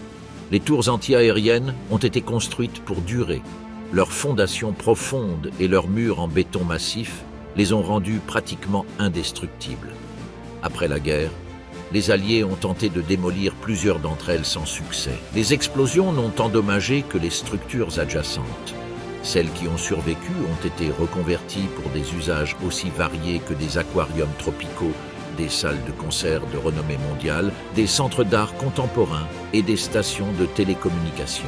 Les tours anti-aériennes ont été construites pour durer. Leurs fondations profondes et leurs murs en béton massif les ont rendues pratiquement indestructibles. Après la guerre, les Alliés ont tenté de démolir plusieurs d'entre elles sans succès. Les explosions n'ont endommagé que les structures adjacentes. Celles qui ont survécu ont été reconverties pour des usages aussi variés que des aquariums tropicaux, des salles de concert de renommée mondiale, des centres d'art contemporains et des stations de télécommunications.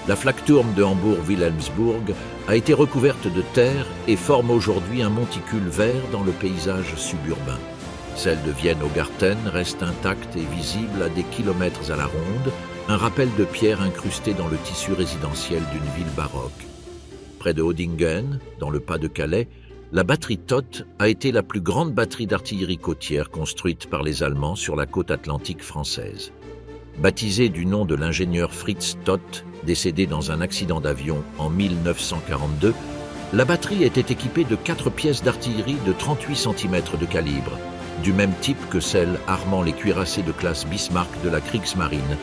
La Flakturm de Hambourg-Wilhelmsburg a été recouverte de terre et forme aujourd'hui un monticule vert dans le paysage suburbain. Celle de Vienne au Garten reste intacte et visible à des kilomètres à la ronde, un rappel de pierre incrusté dans le tissu résidentiel d'une ville baroque. Près de Hodingen, dans le Pas-de-Calais, la batterie Todt a été la plus grande batterie d'artillerie côtière construite par les Allemands sur la côte atlantique française. Baptisée du nom de l'ingénieur Fritz Todt, décédé dans un accident d'avion en 1942, la batterie était équipée de 4 pièces d'artillerie de 38 cm de calibre, du même type que celle armant les cuirassés de classe Bismarck de la Kriegsmarine,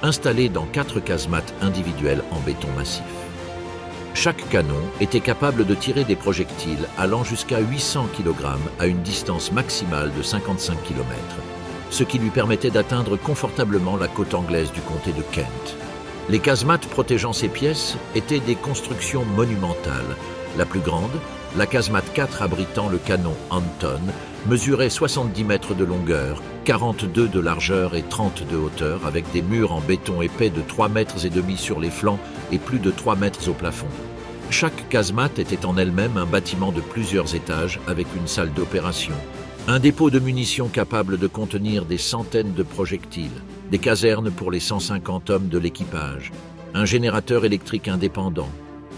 installés dans 4 casemates individuelles en béton massif. Chaque canon était capable de tirer des projectiles allant jusqu'à 800 kg à une distance maximale de 55 km, ce qui lui permettait d'atteindre confortablement la côte anglaise du comté de Kent. Les casemates protégeant ces pièces étaient des constructions monumentales. La plus grande, la casemate 4 abritant le canon Anton, mesurait 70 mètres de longueur, 42 de largeur et 30 de hauteur, avec des murs en béton épais de 3,5 mètres sur les flancs et plus de 3 mètres au plafond. Chaque casemate était en elle-même un bâtiment de plusieurs étages avec une salle d'opération, un dépôt de munitions capable de contenir des centaines de projectiles, des casernes pour les 150 hommes de l'équipage, un générateur électrique indépendant,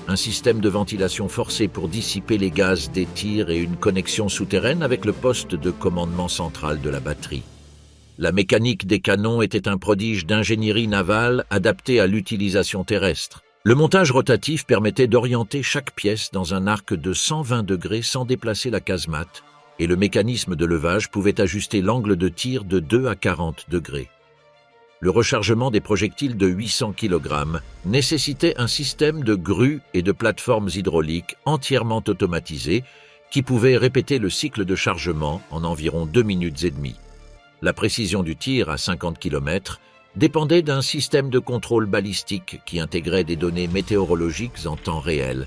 un système de ventilation forcée pour dissiper les gaz des tirs et une connexion souterraine avec le poste de commandement central de la batterie. La mécanique des canons était un prodige d'ingénierie navale adapté à l'utilisation terrestre. Le montage rotatif permettait d'orienter chaque pièce dans un arc de 120 degrés sans déplacer la casemate, et le mécanisme de levage pouvait ajuster l'angle de tir de 2 à 40 degrés. Le rechargement des projectiles de 800 kg nécessitait un système de grues et de plateformes hydrauliques entièrement automatisées qui pouvaient répéter le cycle de chargement en environ 2 minutes et demie. La précision du tir à 50 km dépendait d'un système de contrôle balistique qui intégrait des données météorologiques en temps réel,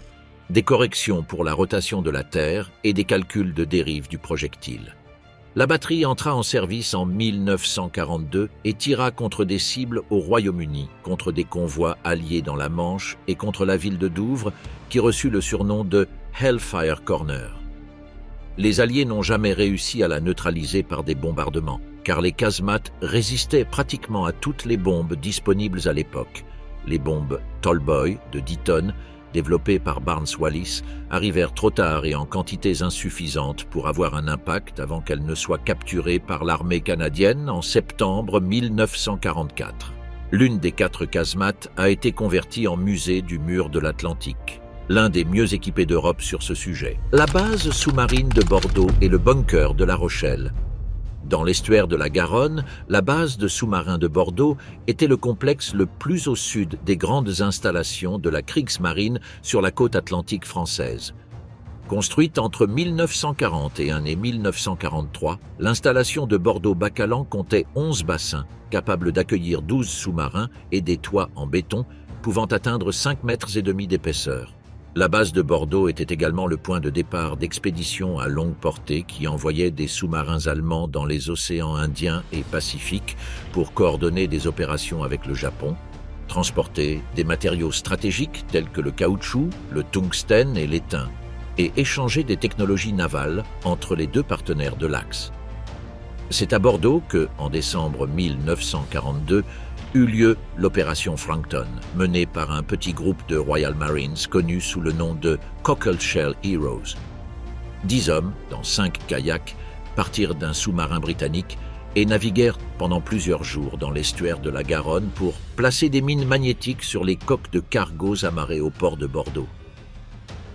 des corrections pour la rotation de la Terre et des calculs de dérive du projectile. La batterie entra en service en 1942 et tira contre des cibles au Royaume-Uni, contre des convois alliés dans la Manche et contre la ville de Douvres, qui reçut le surnom de Hellfire Corner. Les Alliés n'ont jamais réussi à la neutraliser par des bombardements, car les casemates résistaient pratiquement à toutes les bombes disponibles à l'époque. Les bombes Tallboy de 10 tonnes, développées par Barnes-Wallis, arrivèrent trop tard et en quantités insuffisantes pour avoir un impact avant qu'elles ne soient capturées par l'armée canadienne en septembre 1944. L'une des 4 casemates a été convertie en musée du mur de l'Atlantique, l'un des mieux équipés d'Europe sur ce sujet. La base sous-marine de Bordeaux et le bunker de La Rochelle. Dans l'estuaire de la Garonne, la base de sous-marins de Bordeaux était le complexe le plus au sud des grandes installations de la Kriegsmarine sur la côte atlantique française. Construite entre 1941 et 1943, l'installation de Bordeaux-Bacalan comptait 11 bassins, capables d'accueillir 12 sous-marins et des toits en béton, pouvant atteindre 5,5 mètres d'épaisseur. La base de Bordeaux était également le point de départ d'expéditions à longue portée qui envoyaient des sous-marins allemands dans les océans Indien et Pacifique pour coordonner des opérations avec le Japon, transporter des matériaux stratégiques tels que le caoutchouc, le tungstène et l'étain, et échanger des technologies navales entre les 2 partenaires de l'Axe. C'est à Bordeaux que, en décembre 1942, eut lieu l'opération Frankton, menée par un petit groupe de Royal Marines connu sous le nom de Cockleshell Heroes. 10 hommes, dans 5 kayaks, partirent d'un sous-marin britannique et naviguèrent pendant plusieurs jours dans l'estuaire de la Garonne pour placer des mines magnétiques sur les coques de cargos amarrés au port de Bordeaux.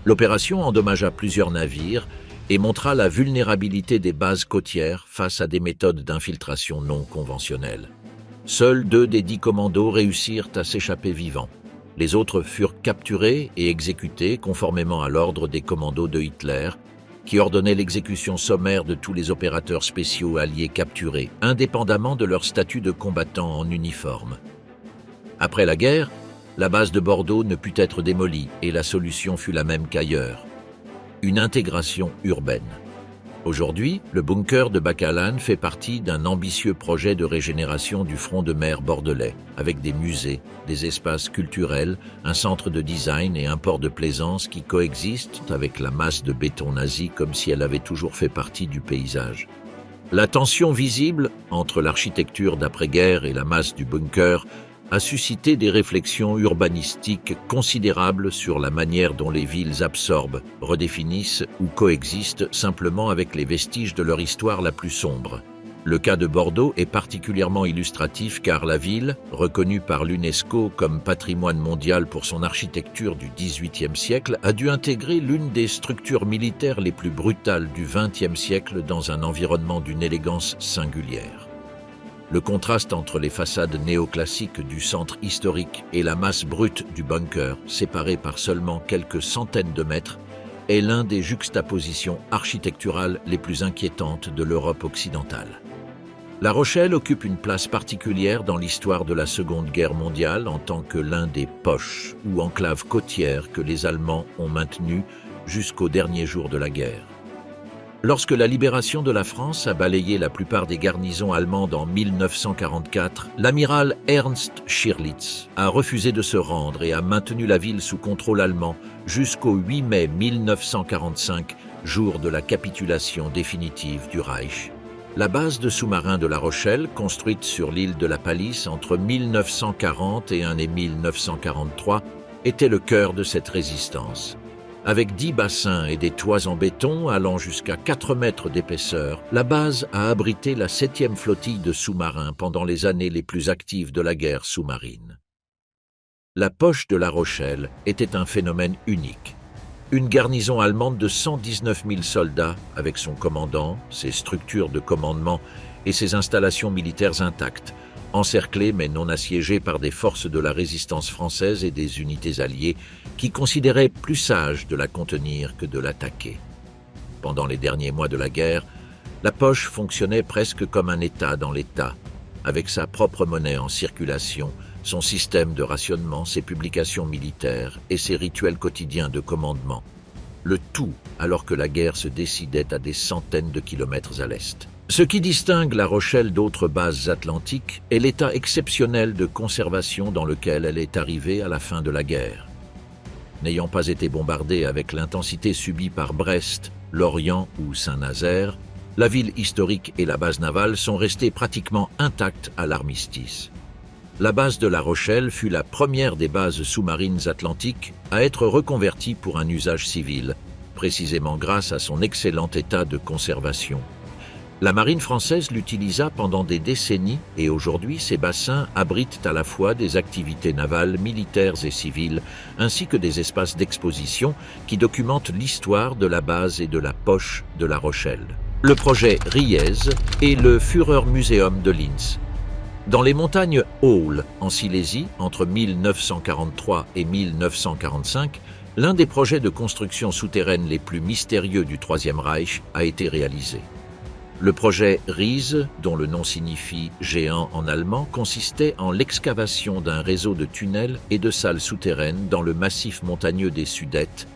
L'opération endommagea plusieurs navires et montra la vulnérabilité des bases côtières face à des méthodes d'infiltration non conventionnelles. Seuls 2 des 10 commandos réussirent à s'échapper vivants. Les autres furent capturés et exécutés conformément à l'ordre des commandos de Hitler, qui ordonnait l'exécution sommaire de tous les opérateurs spéciaux alliés capturés, indépendamment de leur statut de combattants en uniforme. Après la guerre, la base de Bordeaux ne put être démolie et la solution fut la même qu'ailleurs. Une intégration urbaine. Aujourd'hui, le bunker de Bacalan fait partie d'un ambitieux projet de régénération du front de mer bordelais, avec des musées, des espaces culturels, un centre de design et un port de plaisance qui coexistent avec la masse de béton nazi comme si elle avait toujours fait partie du paysage. La tension visible entre l'architecture d'après-guerre et la masse du bunker a suscité des réflexions urbanistiques considérables sur la manière dont les villes absorbent, redéfinissent ou coexistent simplement avec les vestiges de leur histoire la plus sombre. Le cas de Bordeaux est particulièrement illustratif car la ville, reconnue par l'UNESCO comme patrimoine mondial pour son architecture du XVIIIe siècle, a dû intégrer l'une des structures militaires les plus brutales du XXe siècle dans un environnement d'une élégance singulière. Le contraste entre les façades néoclassiques du centre historique et la masse brute du bunker, séparée par seulement quelques centaines de mètres, est l'un des juxtapositions architecturales les plus inquiétantes de l'Europe occidentale. La Rochelle occupe une place particulière dans l'histoire de la Seconde Guerre mondiale en tant que l'un des poches ou enclaves côtières que les Allemands ont maintenues jusqu'aux derniers jours de la guerre. Lorsque la libération de la France a balayé la plupart des garnisons allemandes en 1944, l'amiral Ernst Schirlitz a refusé de se rendre et a maintenu la ville sous contrôle allemand jusqu'au 8 mai 1945, jour de la capitulation définitive du Reich. La base de sous-marins de La Rochelle, construite sur l'île de la Palisse entre 1941 et 1943, était le cœur de cette résistance. Avec 10 bassins et des toits en béton allant jusqu'à 4 mètres d'épaisseur, la base a abrité la 7e flottille de sous-marins pendant les années les plus actives de la guerre sous-marine. La poche de La Rochelle était un phénomène unique. Une garnison allemande de 119 000 soldats, avec son commandant, ses structures de commandement et ses installations militaires intactes, encerclée mais non assiégée par des forces de la résistance française et des unités alliées qui considéraient plus sage de la contenir que de l'attaquer. Pendant les derniers mois de la guerre, la poche fonctionnait presque comme un État dans l'État, avec sa propre monnaie en circulation, son système de rationnement, ses publications militaires et ses rituels quotidiens de commandement. Le tout alors que la guerre se décidait à des centaines de kilomètres à l'est. Ce qui distingue La Rochelle d'autres bases atlantiques est l'état exceptionnel de conservation dans lequel elle est arrivée à la fin de la guerre. N'ayant pas été bombardée avec l'intensité subie par Brest, Lorient ou Saint-Nazaire, la ville historique et la base navale sont restées pratiquement intactes à l'armistice. La base de La Rochelle fut la première des bases sous-marines atlantiques à être reconvertie pour un usage civil, précisément grâce à son excellent état de conservation. La marine française l'utilisa pendant des décennies et aujourd'hui ces bassins abritent à la fois des activités navales, militaires et civiles, ainsi que des espaces d'exposition qui documentent l'histoire de la base et de la poche de La Rochelle. Le projet Riez et le Führermuseum de Linz. Dans les montagnes Aule, en Silésie, entre 1943 et 1945, l'un des projets de construction souterraine les plus mystérieux du Troisième Reich a été réalisé. Le projet Riez, dont le nom signifie « géant » en allemand, consistait en l'excavation d'un réseau de tunnels et de salles souterraines dans le massif montagneux des Sudètes,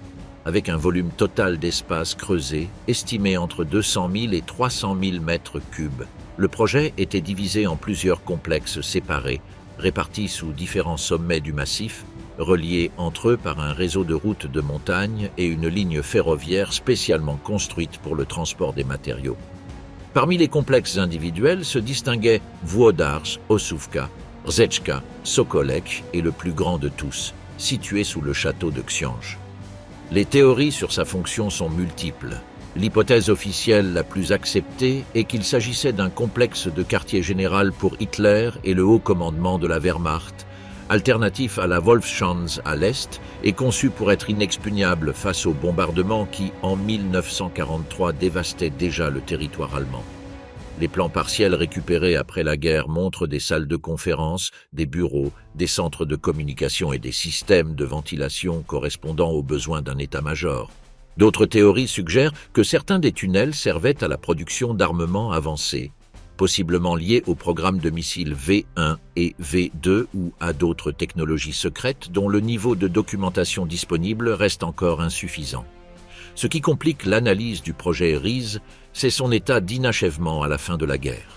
avec un volume total d'espace creusé estimé entre 200 000 et 300 000 mètres cubes. Le projet était divisé en plusieurs complexes séparés, répartis sous différents sommets du massif, reliés entre eux par un réseau de routes de montagne et une ligne ferroviaire spécialement construite pour le transport des matériaux. Parmi les complexes individuels se distinguaient Włodarz, Ossówka, Rzeczka, Sokolec et le plus grand de tous, situé sous le château de Książ. Les théories sur sa fonction sont multiples. L'hypothèse officielle la plus acceptée est qu'il s'agissait d'un complexe de quartier général pour Hitler et le haut commandement de la Wehrmacht, alternatif à la Wolfschanze à l'est et conçu pour être inexpugnable face aux bombardements qui, en 1943, dévastaient déjà le territoire allemand. Les plans partiels récupérés après la guerre montrent des salles de conférence, des bureaux, des centres de communication et des systèmes de ventilation correspondant aux besoins d'un état-major. D'autres théories suggèrent que certains des tunnels servaient à la production d'armements avancés, possiblement liés au programme de missiles V1 et V2 ou à d'autres technologies secrètes dont le niveau de documentation disponible reste encore insuffisant. Ce qui complique l'analyse du projet Riez, c'est son état d'inachèvement à la fin de la guerre.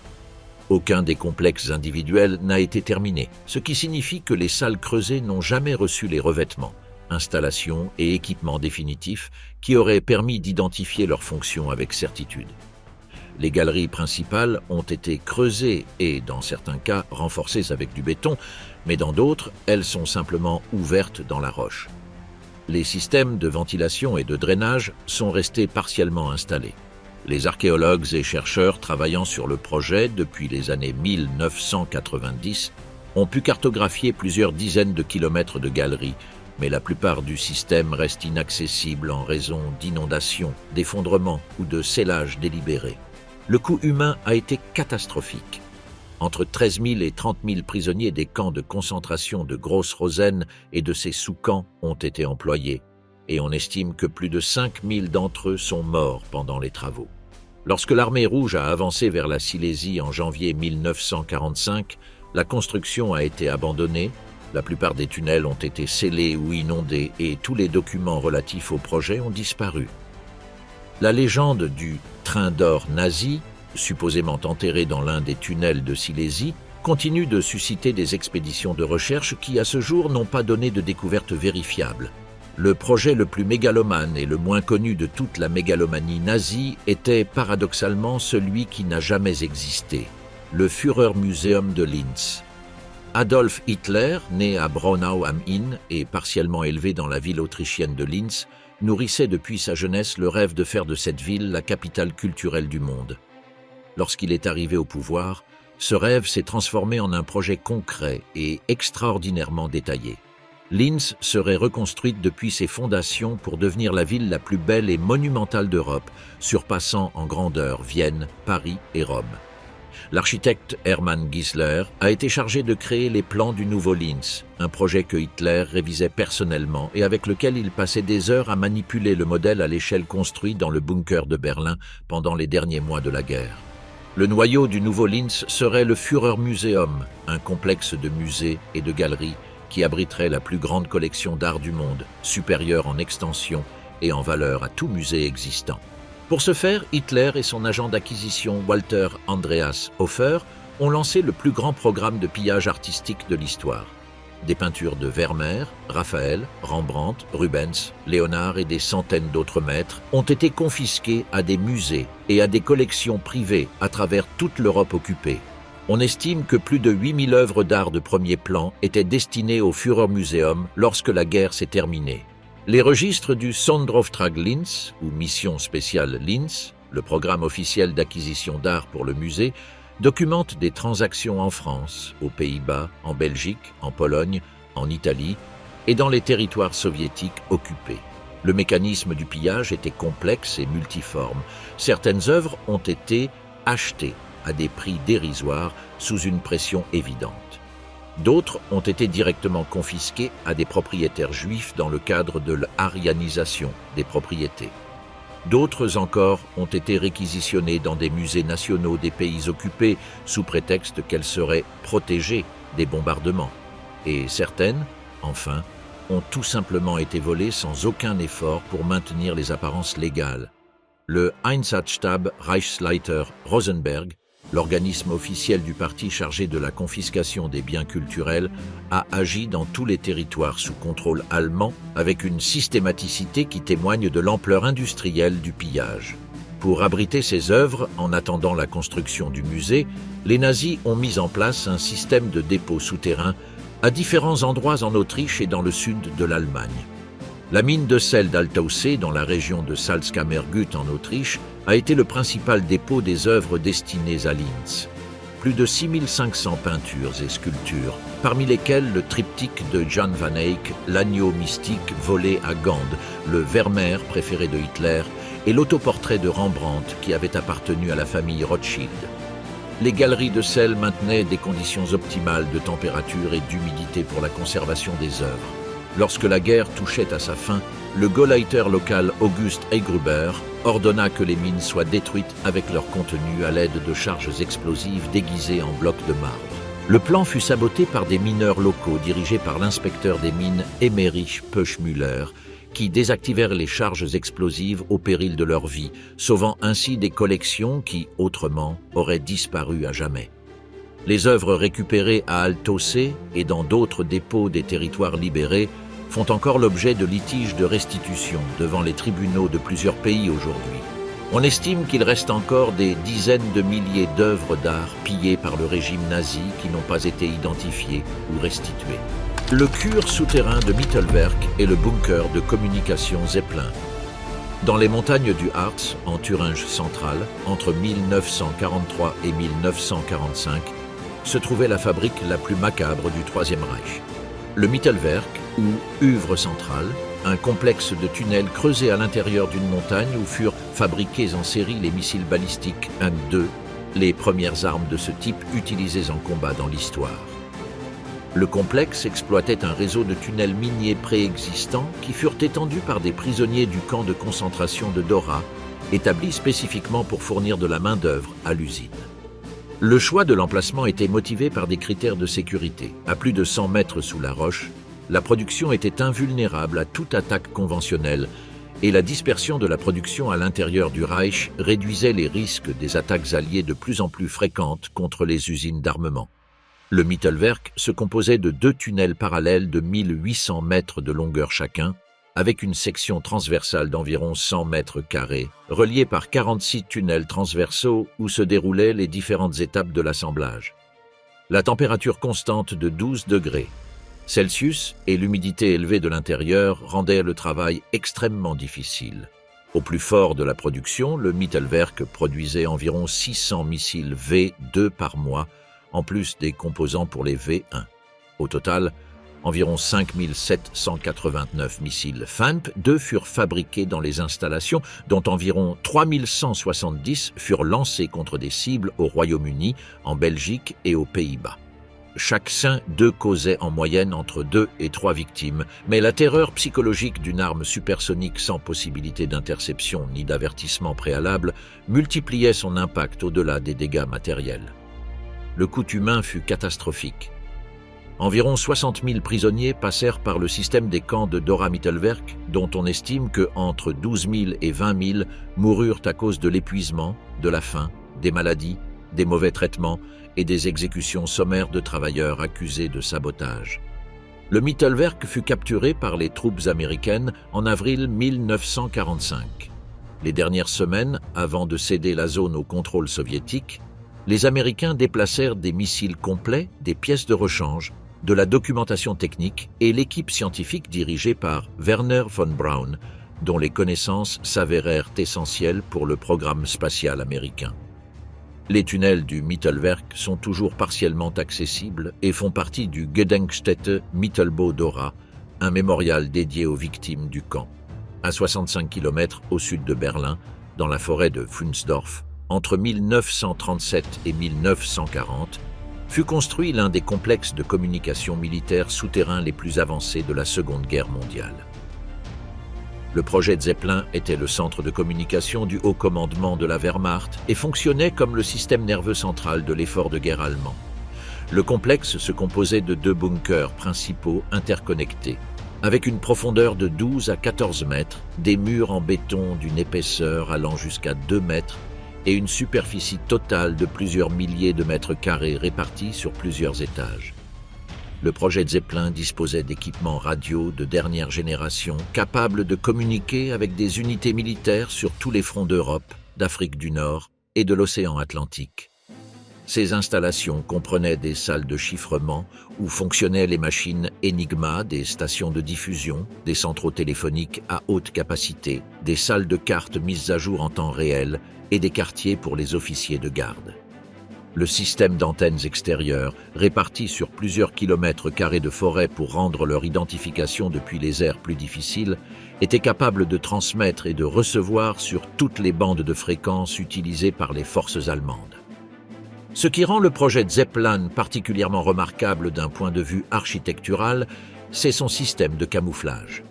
Aucun des complexes individuels n'a été terminé, ce qui signifie que les salles creusées n'ont jamais reçu les revêtements, installations et équipements définitifs qui auraient permis d'identifier leurs fonctions avec certitude. Les galeries principales ont été creusées et, dans certains cas, renforcées avec du béton, mais dans d'autres, elles sont simplement ouvertes dans la roche. Les systèmes de ventilation et de drainage sont restés partiellement installés. Les archéologues et chercheurs travaillant sur le projet depuis les années 1990 ont pu cartographier plusieurs dizaines de kilomètres de galeries, mais la plupart du système reste inaccessible en raison d'inondations, d'effondrements ou de scellage délibéré. Le coût humain a été catastrophique. Entre 13 000 et 30 000 prisonniers des camps de concentration de Gross-Rosen et de ses sous-camps ont été employés, et on estime que plus de 5 000 d'entre eux sont morts pendant les travaux. Lorsque l'armée rouge a avancé vers la Silésie en janvier 1945, la construction a été abandonnée, la plupart des tunnels ont été scellés ou inondés et tous les documents relatifs au projet ont disparu. La légende du « train d'or nazi », supposément enterré dans l'un des tunnels de Silésie, continue de susciter des expéditions de recherche qui, à ce jour, n'ont pas donné de découvertes vérifiables. Le projet le plus mégalomane et le moins connu de toute la mégalomanie nazie était paradoxalement celui qui n'a jamais existé, le Führermuseum de Linz. Adolf Hitler, né à Braunau am Inn et partiellement élevé dans la ville autrichienne de Linz, nourrissait depuis sa jeunesse le rêve de faire de cette ville la capitale culturelle du monde. Lorsqu'il est arrivé au pouvoir, ce rêve s'est transformé en un projet concret et extraordinairement détaillé. Linz serait reconstruite depuis ses fondations pour devenir la ville la plus belle et monumentale d'Europe, surpassant en grandeur Vienne, Paris et Rome. L'architecte Hermann Giesler a été chargé de créer les plans du nouveau Linz, un projet que Hitler révisait personnellement et avec lequel il passait des heures à manipuler le modèle à l'échelle construit dans le bunker de Berlin pendant les derniers mois de la guerre. Le noyau du nouveau Linz serait le Führermuseum, un complexe de musées et de galeries qui abriterait la plus grande collection d'art du monde, supérieure en extension et en valeur à tout musée existant. Pour ce faire, Hitler et son agent d'acquisition Walter Andreas Hofer ont lancé le plus grand programme de pillage artistique de l'histoire. Des peintures de Vermeer, Raphaël, Rembrandt, Rubens, Léonard et des centaines d'autres maîtres ont été confisquées à des musées et à des collections privées à travers toute l'Europe occupée. On estime que plus de 8000 œuvres d'art de premier plan étaient destinées au Führermuseum lorsque la guerre s'est terminée. Les registres du Sonderauftrag Linz, ou Mission spéciale Linz, le programme officiel d'acquisition d'art pour le musée, documentent des transactions en France, aux Pays-Bas, en Belgique, en Pologne, en Italie et dans les territoires soviétiques occupés. Le mécanisme du pillage était complexe et multiforme. Certaines œuvres ont été achetées à des prix dérisoires sous une pression évidente. D'autres ont été directement confisquées à des propriétaires juifs dans le cadre de l'arianisation des propriétés. D'autres encore ont été réquisitionnées dans des musées nationaux des pays occupés sous prétexte qu'elles seraient protégées des bombardements. Et certaines, enfin, ont tout simplement été volées sans aucun effort pour maintenir les apparences légales. Le Einsatzstab Reichsleiter Rosenberg, l'organisme officiel du parti chargé de la confiscation des biens culturels, a agi dans tous les territoires sous contrôle allemand avec une systématicité qui témoigne de l'ampleur industrielle du pillage. Pour abriter ces œuvres, en attendant la construction du musée, les nazis ont mis en place un système de dépôts souterrains à différents endroits en Autriche et dans le sud de l'Allemagne. La mine de sel d'Altaussee, dans la région de Salzkammergut en Autriche, a été le principal dépôt des œuvres destinées à Linz. Plus de 6500 peintures et sculptures, parmi lesquelles le triptyque de Jan van Eyck, l'agneau mystique volé à Gand, le Vermeer préféré de Hitler, et l'autoportrait de Rembrandt qui avait appartenu à la famille Rothschild. Les galeries de sel maintenaient des conditions optimales de température et d'humidité pour la conservation des œuvres. Lorsque la guerre touchait à sa fin, le Gauleiter local August Heygruber ordonna que les mines soient détruites avec leur contenu à l'aide de charges explosives déguisées en blocs de marbre. Le plan fut saboté par des mineurs locaux dirigés par l'inspecteur des mines Emmerich Pöschmüller, qui désactivèrent les charges explosives au péril de leur vie, sauvant ainsi des collections qui, autrement, auraient disparu à jamais. Les œuvres récupérées à Altossee et dans d'autres dépôts des territoires libérés font encore l'objet de litiges de restitution devant les tribunaux de plusieurs pays aujourd'hui. On estime qu'il reste encore des dizaines de milliers d'œuvres d'art pillées par le régime nazi qui n'ont pas été identifiées ou restituées. Le Kur souterrain de Mittelwerk et le bunker de communication Zeppelin. Dans les montagnes du Harz, en Thuringe centrale, entre 1943 et 1945, se trouvait la fabrique la plus macabre du Troisième Reich. Le Mittelwerk, ou Uvre centrale, un complexe de tunnels creusés à l'intérieur d'une montagne où furent fabriqués en série les missiles balistiques M2, les premières armes de ce type utilisées en combat dans l'histoire. Le complexe exploitait un réseau de tunnels miniers préexistants qui furent étendus par des prisonniers du camp de concentration de Dora, établis spécifiquement pour fournir de la main-d'œuvre à l'usine. Le choix de l'emplacement était motivé par des critères de sécurité. À plus de 100 mètres sous la roche, la production était invulnérable à toute attaque conventionnelle et la dispersion de la production à l'intérieur du Reich réduisait les risques des attaques alliées de plus en plus fréquentes contre les usines d'armement. Le Mittelwerk se composait de 2 tunnels parallèles de 1800 mètres de longueur chacun, avec une section transversale d'environ 100 mètres carrés, reliée par 46 tunnels transversaux où se déroulaient les différentes étapes de l'assemblage. La température constante de 12 degrés Celsius et l'humidité élevée de l'intérieur rendaient le travail extrêmement difficile. Au plus fort de la production, le Mittelwerk produisait environ 600 missiles V2 par mois, en plus des composants pour les V1. Au total, environ 5789 missiles FANP-2 furent fabriqués dans les installations, dont environ 3170 furent lancés contre des cibles au Royaume-Uni, en Belgique et aux Pays-Bas. Chaque SAM-2 causait en moyenne entre 2 et 3 victimes, mais la terreur psychologique d'une arme supersonique sans possibilité d'interception ni d'avertissement préalable multipliait son impact au-delà des dégâts matériels. Le coût humain fut catastrophique. Environ 60 000 prisonniers passèrent par le système des camps de Dora-Mittelwerk, dont on estime que entre 12 000 et 20 000 moururent à cause de l'épuisement, de la faim, des maladies, des mauvais traitements et des exécutions sommaires de travailleurs accusés de sabotage. Le Mittelwerk fut capturé par les troupes américaines en avril 1945. Les dernières semaines, avant de céder la zone au contrôle soviétique, les Américains déplacèrent des missiles complets, des pièces de rechange, de la documentation technique et l'équipe scientifique dirigée par Werner von Braun, dont les connaissances s'avérèrent essentielles pour le programme spatial américain. Les tunnels du Mittelwerk sont toujours partiellement accessibles et font partie du Gedenkstätte Mittelbau-Dora, un mémorial dédié aux victimes du camp. À 65 km au sud de Berlin, dans la forêt de Funsdorf, entre 1937 et 1940, fut construit l'un des complexes de communication militaire souterrains les plus avancés de la Seconde Guerre mondiale. Le projet Zeppelin était le centre de communication du haut commandement de la Wehrmacht et fonctionnait comme le système nerveux central de l'effort de guerre allemand. Le complexe se composait de 2 bunkers principaux interconnectés, avec une profondeur de 12 à 14 mètres, des murs en béton d'une épaisseur allant jusqu'à 2 mètres et une superficie totale de plusieurs milliers de mètres carrés répartis sur plusieurs étages. Le projet Zeppelin disposait d'équipements radio de dernière génération capables de communiquer avec des unités militaires sur tous les fronts d'Europe, d'Afrique du Nord et de l'océan Atlantique. Ces installations comprenaient des salles de chiffrement où fonctionnaient les machines Enigma, des stations de diffusion, des centraux téléphoniques à haute capacité, des salles de cartes mises à jour en temps réel et des quartiers pour les officiers de garde. Le système d'antennes extérieures, réparties sur plusieurs kilomètres carrés de forêt pour rendre leur identification depuis les aires plus difficiles, était capable de transmettre et de recevoir sur toutes les bandes de fréquences utilisées par les forces allemandes. Ce qui rend le projet Zeppelin particulièrement remarquable d'un point de vue architectural, c'est son système de camouflage.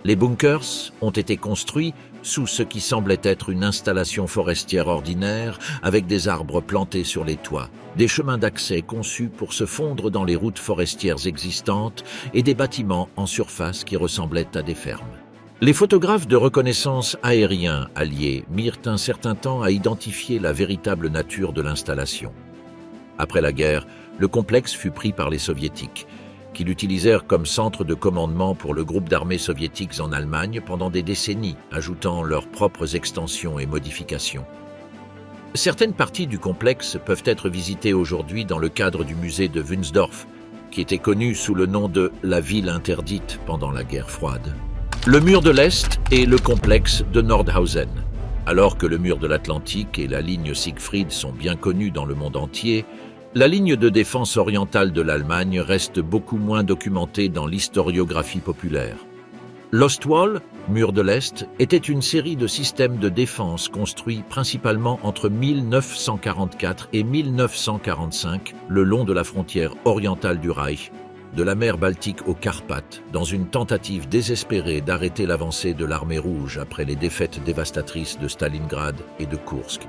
Les bunkers ont été construits sous ce qui semblait être une installation forestière ordinaire, avec des arbres plantés sur les toits, des chemins d'accès conçus pour se fondre dans les routes forestières existantes et des bâtiments en surface qui ressemblaient à des fermes. Les photographes de reconnaissance aériens alliés mirent un certain temps à identifier la véritable nature de l'installation. Après la guerre, le complexe fut pris par les Soviétiques, qui l'utilisèrent comme centre de commandement pour le groupe d'armées soviétiques en Allemagne pendant des décennies, ajoutant leurs propres extensions et modifications. Certaines parties du complexe peuvent être visitées aujourd'hui dans le cadre du musée de Wunsdorf, qui était connu sous le nom de « la ville interdite » pendant la guerre froide. Le mur de l'Est et le complexe de Nordhausen. Alors que le mur de l'Atlantique et la ligne Siegfried sont bien connus dans le monde entier, la ligne de défense orientale de l'Allemagne reste beaucoup moins documentée dans l'historiographie populaire. L'Ostwall, mur de l'Est, était une série de systèmes de défense construits principalement entre 1944 et 1945 le long de la frontière orientale du Reich, de la mer Baltique aux Carpates, dans une tentative désespérée d'arrêter l'avancée de l'armée rouge après les défaites dévastatrices de Stalingrad et de Koursk.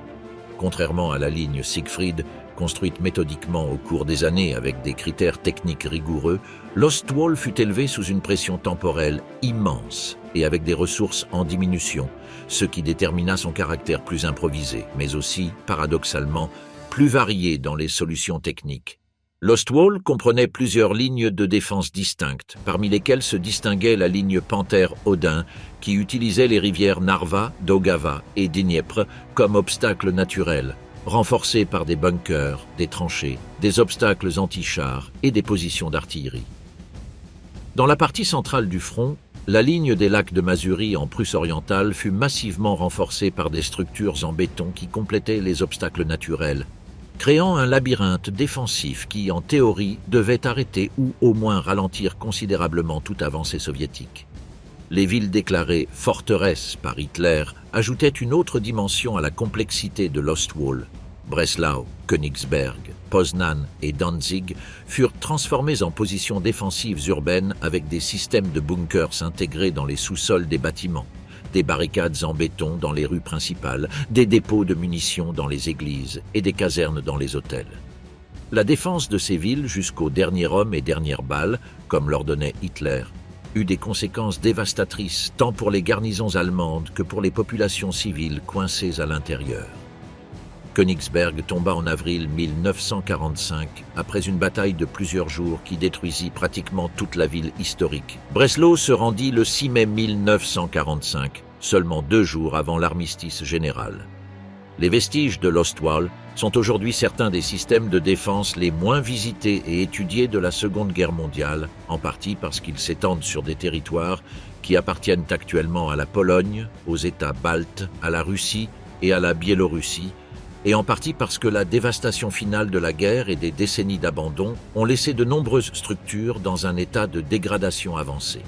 Contrairement à la ligne Siegfried, construite méthodiquement au cours des années avec des critères techniques rigoureux, l'Ostwall fut élevé sous une pression temporelle immense et avec des ressources en diminution, ce qui détermina son caractère plus improvisé, mais aussi, paradoxalement, plus varié dans les solutions techniques. L'Ostwall comprenait plusieurs lignes de défense distinctes, parmi lesquelles se distinguait la ligne Panthère-Odin, qui utilisait les rivières Narva, Daugava et Dniepr comme obstacles naturels, renforcés par des bunkers, des tranchées, des obstacles anti-chars et des positions d'artillerie. Dans la partie centrale du front, la ligne des lacs de Mazurie en Prusse orientale fut massivement renforcée par des structures en béton qui complétaient les obstacles naturels, créant un labyrinthe défensif qui, en théorie, devait arrêter ou au moins ralentir considérablement toute avancée soviétique. Les villes déclarées « forteresses » par Hitler ajoutaient une autre dimension à la complexité de l'Ostwall. Breslau, Königsberg, Poznan et Danzig furent transformées en positions défensives urbaines avec des systèmes de bunkers intégrés dans les sous-sols des bâtiments, des barricades en béton dans les rues principales, des dépôts de munitions dans les églises et des casernes dans les hôtels. La défense de ces villes jusqu'au dernier homme et dernière balle, comme l'ordonnait Hitler, eut des conséquences dévastatrices tant pour les garnisons allemandes que pour les populations civiles coincées à l'intérieur. Königsberg tomba en avril 1945 après une bataille de plusieurs jours qui détruisit pratiquement toute la ville historique. Breslau se rendit le 6 mai 1945, seulement 2 jours avant l'armistice général. Les vestiges de l'Ostwall sont aujourd'hui certains des systèmes de défense les moins visités et étudiés de la Seconde Guerre mondiale, en partie parce qu'ils s'étendent sur des territoires qui appartiennent actuellement à la Pologne, aux États baltes, à la Russie et à la Biélorussie, et en partie parce que la dévastation finale de la guerre et des décennies d'abandon ont laissé de nombreuses structures dans un état de dégradation avancée.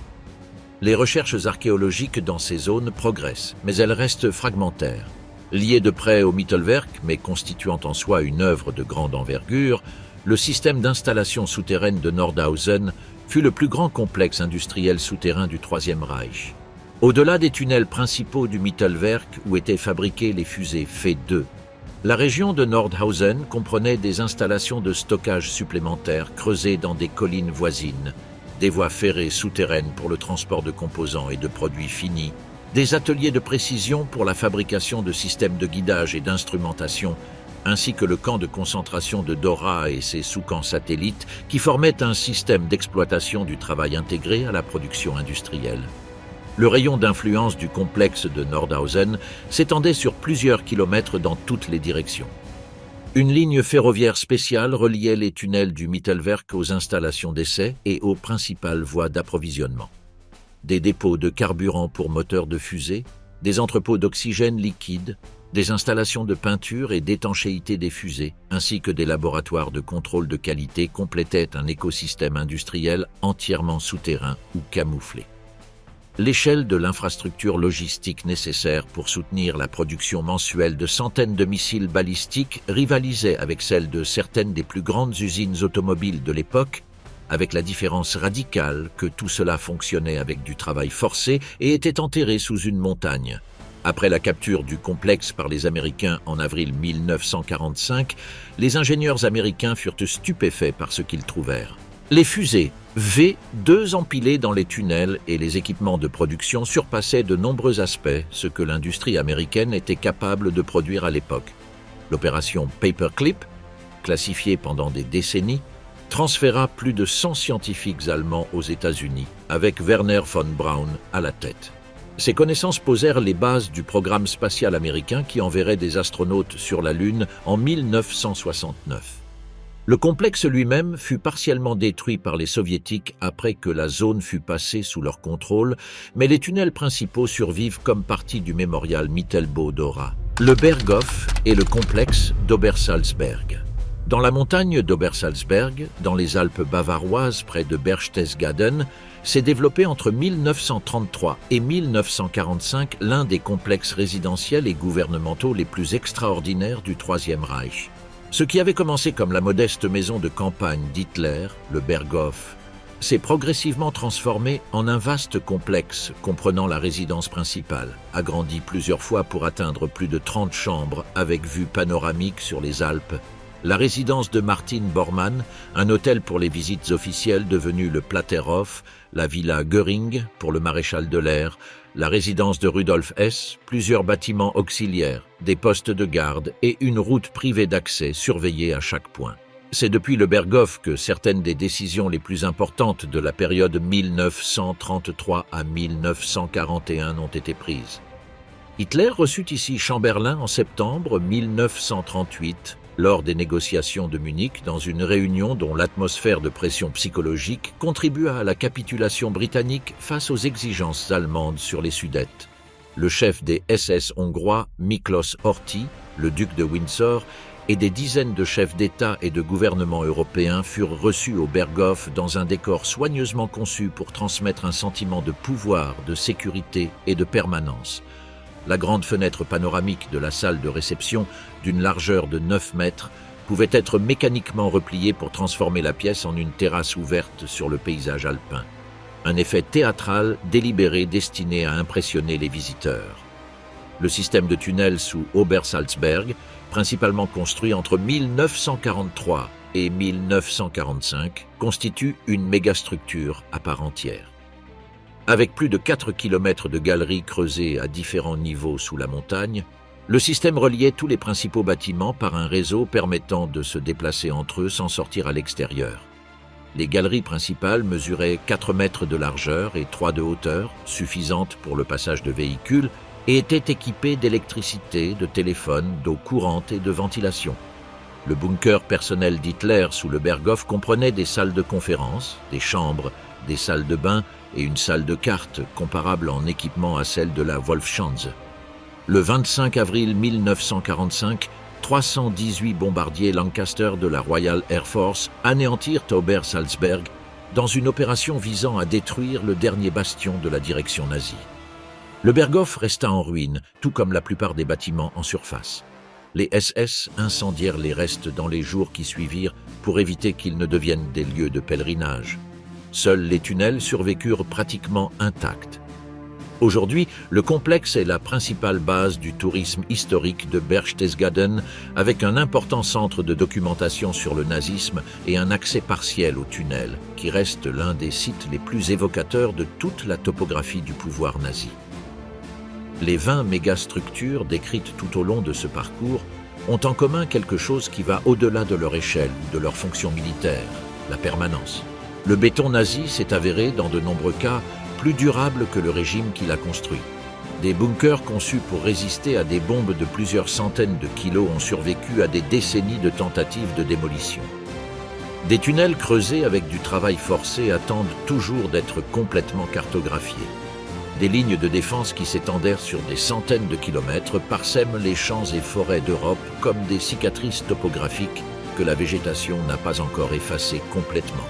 Les recherches archéologiques dans ces zones progressent, mais elles restent fragmentaires. Lié de près au Mittelwerk, mais constituant en soi une œuvre de grande envergure, le système d'installation souterraine de Nordhausen fut le plus grand complexe industriel souterrain du Troisième Reich. Au-delà des tunnels principaux du Mittelwerk où étaient fabriquées les fusées F-2, la région de Nordhausen comprenait des installations de stockage supplémentaires creusées dans des collines voisines, des voies ferrées souterraines pour le transport de composants et de produits finis, des ateliers de précision pour la fabrication de systèmes de guidage et d'instrumentation, ainsi que le camp de concentration de Dora et ses sous-camps satellites qui formaient un système d'exploitation du travail intégré à la production industrielle. Le rayon d'influence du complexe de Nordhausen s'étendait sur plusieurs kilomètres dans toutes les directions. Une ligne ferroviaire spéciale reliait les tunnels du Mittelwerk aux installations d'essai et aux principales voies d'approvisionnement. Des dépôts de carburant pour moteurs de fusée, des entrepôts d'oxygène liquide, des installations de peinture et d'étanchéité des fusées, ainsi que des laboratoires de contrôle de qualité complétaient un écosystème industriel entièrement souterrain ou camouflé. L'échelle de l'infrastructure logistique nécessaire pour soutenir la production mensuelle de centaines de missiles balistiques rivalisait avec celle de certaines des plus grandes usines automobiles de l'époque, avec la différence radicale que tout cela fonctionnait avec du travail forcé et était enterré sous une montagne. Après la capture du complexe par les Américains en avril 1945, les ingénieurs américains furent stupéfaits par ce qu'ils trouvèrent. Les fusées V2 empilées dans les tunnels et les équipements de production surpassaient de nombreux aspects ce que l'industrie américaine était capable de produire à l'époque. L'opération Paperclip, classifiée pendant des décennies, transféra plus de 100 scientifiques allemands aux États-Unis, avec Werner von Braun à la tête. Ces connaissances posèrent les bases du programme spatial américain qui enverrait des astronautes sur la Lune en 1969. Le complexe lui-même fut partiellement détruit par les Soviétiques après que la zone fut passée sous leur contrôle, mais les tunnels principaux survivent comme partie du mémorial Mittelbau-Dora. Le Berghof est le complexe d'Obersalzberg. Dans la montagne d'Obersalzberg, dans les Alpes bavaroises près de Berchtesgaden, s'est développé entre 1933 et 1945 l'un des complexes résidentiels et gouvernementaux les plus extraordinaires du Troisième Reich. Ce qui avait commencé comme la modeste maison de campagne d'Hitler, le Berghof, s'est progressivement transformé en un vaste complexe comprenant la résidence principale, agrandi plusieurs fois pour atteindre plus de 30 chambres avec vue panoramique sur les Alpes, la résidence de Martin Bormann, un hôtel pour les visites officielles devenu le Platterhof, la villa Göring pour le maréchal de l'air, la résidence de Rudolf Hess, plusieurs bâtiments auxiliaires, des postes de garde et une route privée d'accès surveillée à chaque point. C'est depuis le Berghof que certaines des décisions les plus importantes de la période 1933 à 1941 ont été prises. Hitler reçut ici Chamberlain en septembre 1938, lors des négociations de Munich, dans une réunion dont l'atmosphère de pression psychologique contribua à la capitulation britannique face aux exigences allemandes sur les Sudètes. Le chef des SS hongrois, Miklos Horthy, le duc de Windsor, et des dizaines de chefs d'État et de gouvernement européens furent reçus au Berghof dans un décor soigneusement conçu pour transmettre un sentiment de pouvoir, de sécurité et de permanence. La grande fenêtre panoramique de la salle de réception, d'une largeur de 9 mètres, pouvait être mécaniquement repliée pour transformer la pièce en une terrasse ouverte sur le paysage alpin. Un effet théâtral délibéré destiné à impressionner les visiteurs. Le système de tunnels sous Obersalzberg, principalement construit entre 1943 et 1945, constitue une mégastructure à part entière. Avec plus de 4 km de galeries creusées à différents niveaux sous la montagne, le système reliait tous les principaux bâtiments par un réseau permettant de se déplacer entre eux sans sortir à l'extérieur. Les galeries principales mesuraient 4 mètres de largeur et 3 de hauteur, suffisantes pour le passage de véhicules, et étaient équipées d'électricité, de téléphones, d'eau courante et de ventilation. Le bunker personnel d'Hitler sous le Berghof comprenait des salles de conférence, des chambres, des salles de bain et une salle de cartes comparable en équipement à celle de la Wolfschanze. Le 25 avril 1945, 318 bombardiers Lancaster de la Royal Air Force anéantirent Obersalzberg dans une opération visant à détruire le dernier bastion de la direction nazie. Le Berghof resta en ruine, tout comme la plupart des bâtiments en surface. Les SS incendièrent les restes dans les jours qui suivirent pour éviter qu'ils ne deviennent des lieux de pèlerinage. Seuls les tunnels survécurent pratiquement intacts. Aujourd'hui, le complexe est la principale base du tourisme historique de Berchtesgaden, avec un important centre de documentation sur le nazisme et un accès partiel aux tunnels, qui reste l'un des sites les plus évocateurs de toute la topographie du pouvoir nazi. Les 20 mégastructures décrites tout au long de ce parcours ont en commun quelque chose qui va au-delà de leur échelle ou de leur fonction militaire, la permanence. Le béton nazi s'est avéré, dans de nombreux cas, plus durable que le régime qui l'a construit. Des bunkers conçus pour résister à des bombes de plusieurs centaines de kilos ont survécu à des décennies de tentatives de démolition. Des tunnels creusés avec du travail forcé attendent toujours d'être complètement cartographiés. Des lignes de défense qui s'étendèrent sur des centaines de kilomètres parsèment les champs et forêts d'Europe comme des cicatrices topographiques que la végétation n'a pas encore effacées complètement.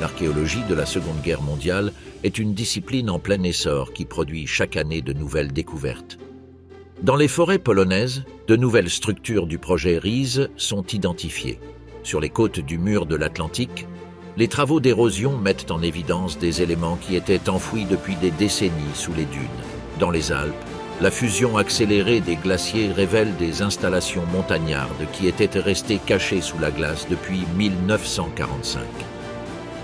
L'archéologie de la Seconde Guerre mondiale est une discipline en plein essor qui produit chaque année de nouvelles découvertes. Dans les forêts polonaises, de nouvelles structures du projet RISE sont identifiées. Sur les côtes du mur de l'Atlantique, les travaux d'érosion mettent en évidence des éléments qui étaient enfouis depuis des décennies sous les dunes. Dans les Alpes, la fusion accélérée des glaciers révèle des installations montagnardes qui étaient restées cachées sous la glace depuis 1945.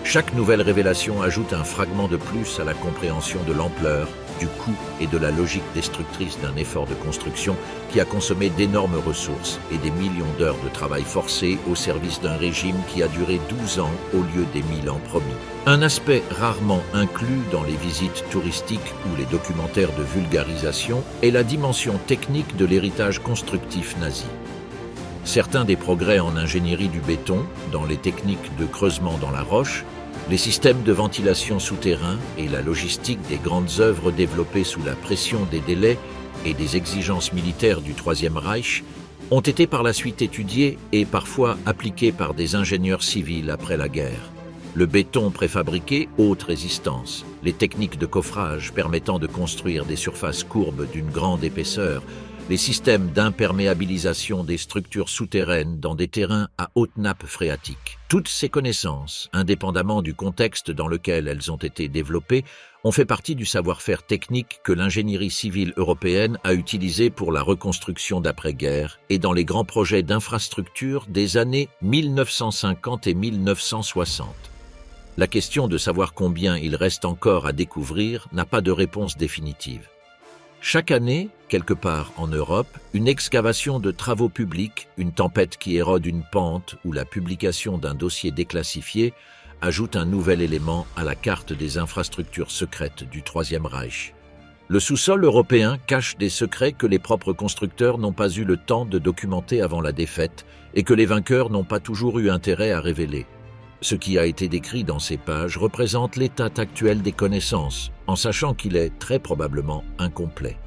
Chaque nouvelle révélation ajoute un fragment de plus à la compréhension de l'ampleur, du coût et de la logique destructrice d'un effort de construction qui a consommé d'énormes ressources et des millions d'heures de travail forcé au service d'un régime qui a duré 12 ans au lieu des 1000 ans promis. Un aspect rarement inclus dans les visites touristiques ou les documentaires de vulgarisation est la dimension technique de l'héritage constructif nazi. Certains des progrès en ingénierie du béton, dans les techniques de creusement dans la roche, les systèmes de ventilation souterrains et la logistique des grandes œuvres développées sous la pression des délais et des exigences militaires du Troisième Reich ont été par la suite étudiés et parfois appliqués par des ingénieurs civils après la guerre. Le béton préfabriqué haute résistance, les techniques de coffrage permettant de construire des surfaces courbes d'une grande épaisseur, les systèmes d'imperméabilisation des structures souterraines dans des terrains à haute nappe phréatique. Toutes ces connaissances, indépendamment du contexte dans lequel elles ont été développées, ont fait partie du savoir-faire technique que l'ingénierie civile européenne a utilisé pour la reconstruction d'après-guerre et dans les grands projets d'infrastructure des années 1950 et 1960. La question de savoir combien il reste encore à découvrir n'a pas de réponse définitive. Chaque année, quelque part en Europe, une excavation de travaux publics, une tempête qui érode une pente ou la publication d'un dossier déclassifié ajoute un nouvel élément à la carte des infrastructures secrètes du Troisième Reich. Le sous-sol européen cache des secrets que les propres constructeurs n'ont pas eu le temps de documenter avant la défaite et que les vainqueurs n'ont pas toujours eu intérêt à révéler. Ce qui a été décrit dans ces pages représente l'état actuel des connaissances, en sachant qu'il est très probablement incomplet.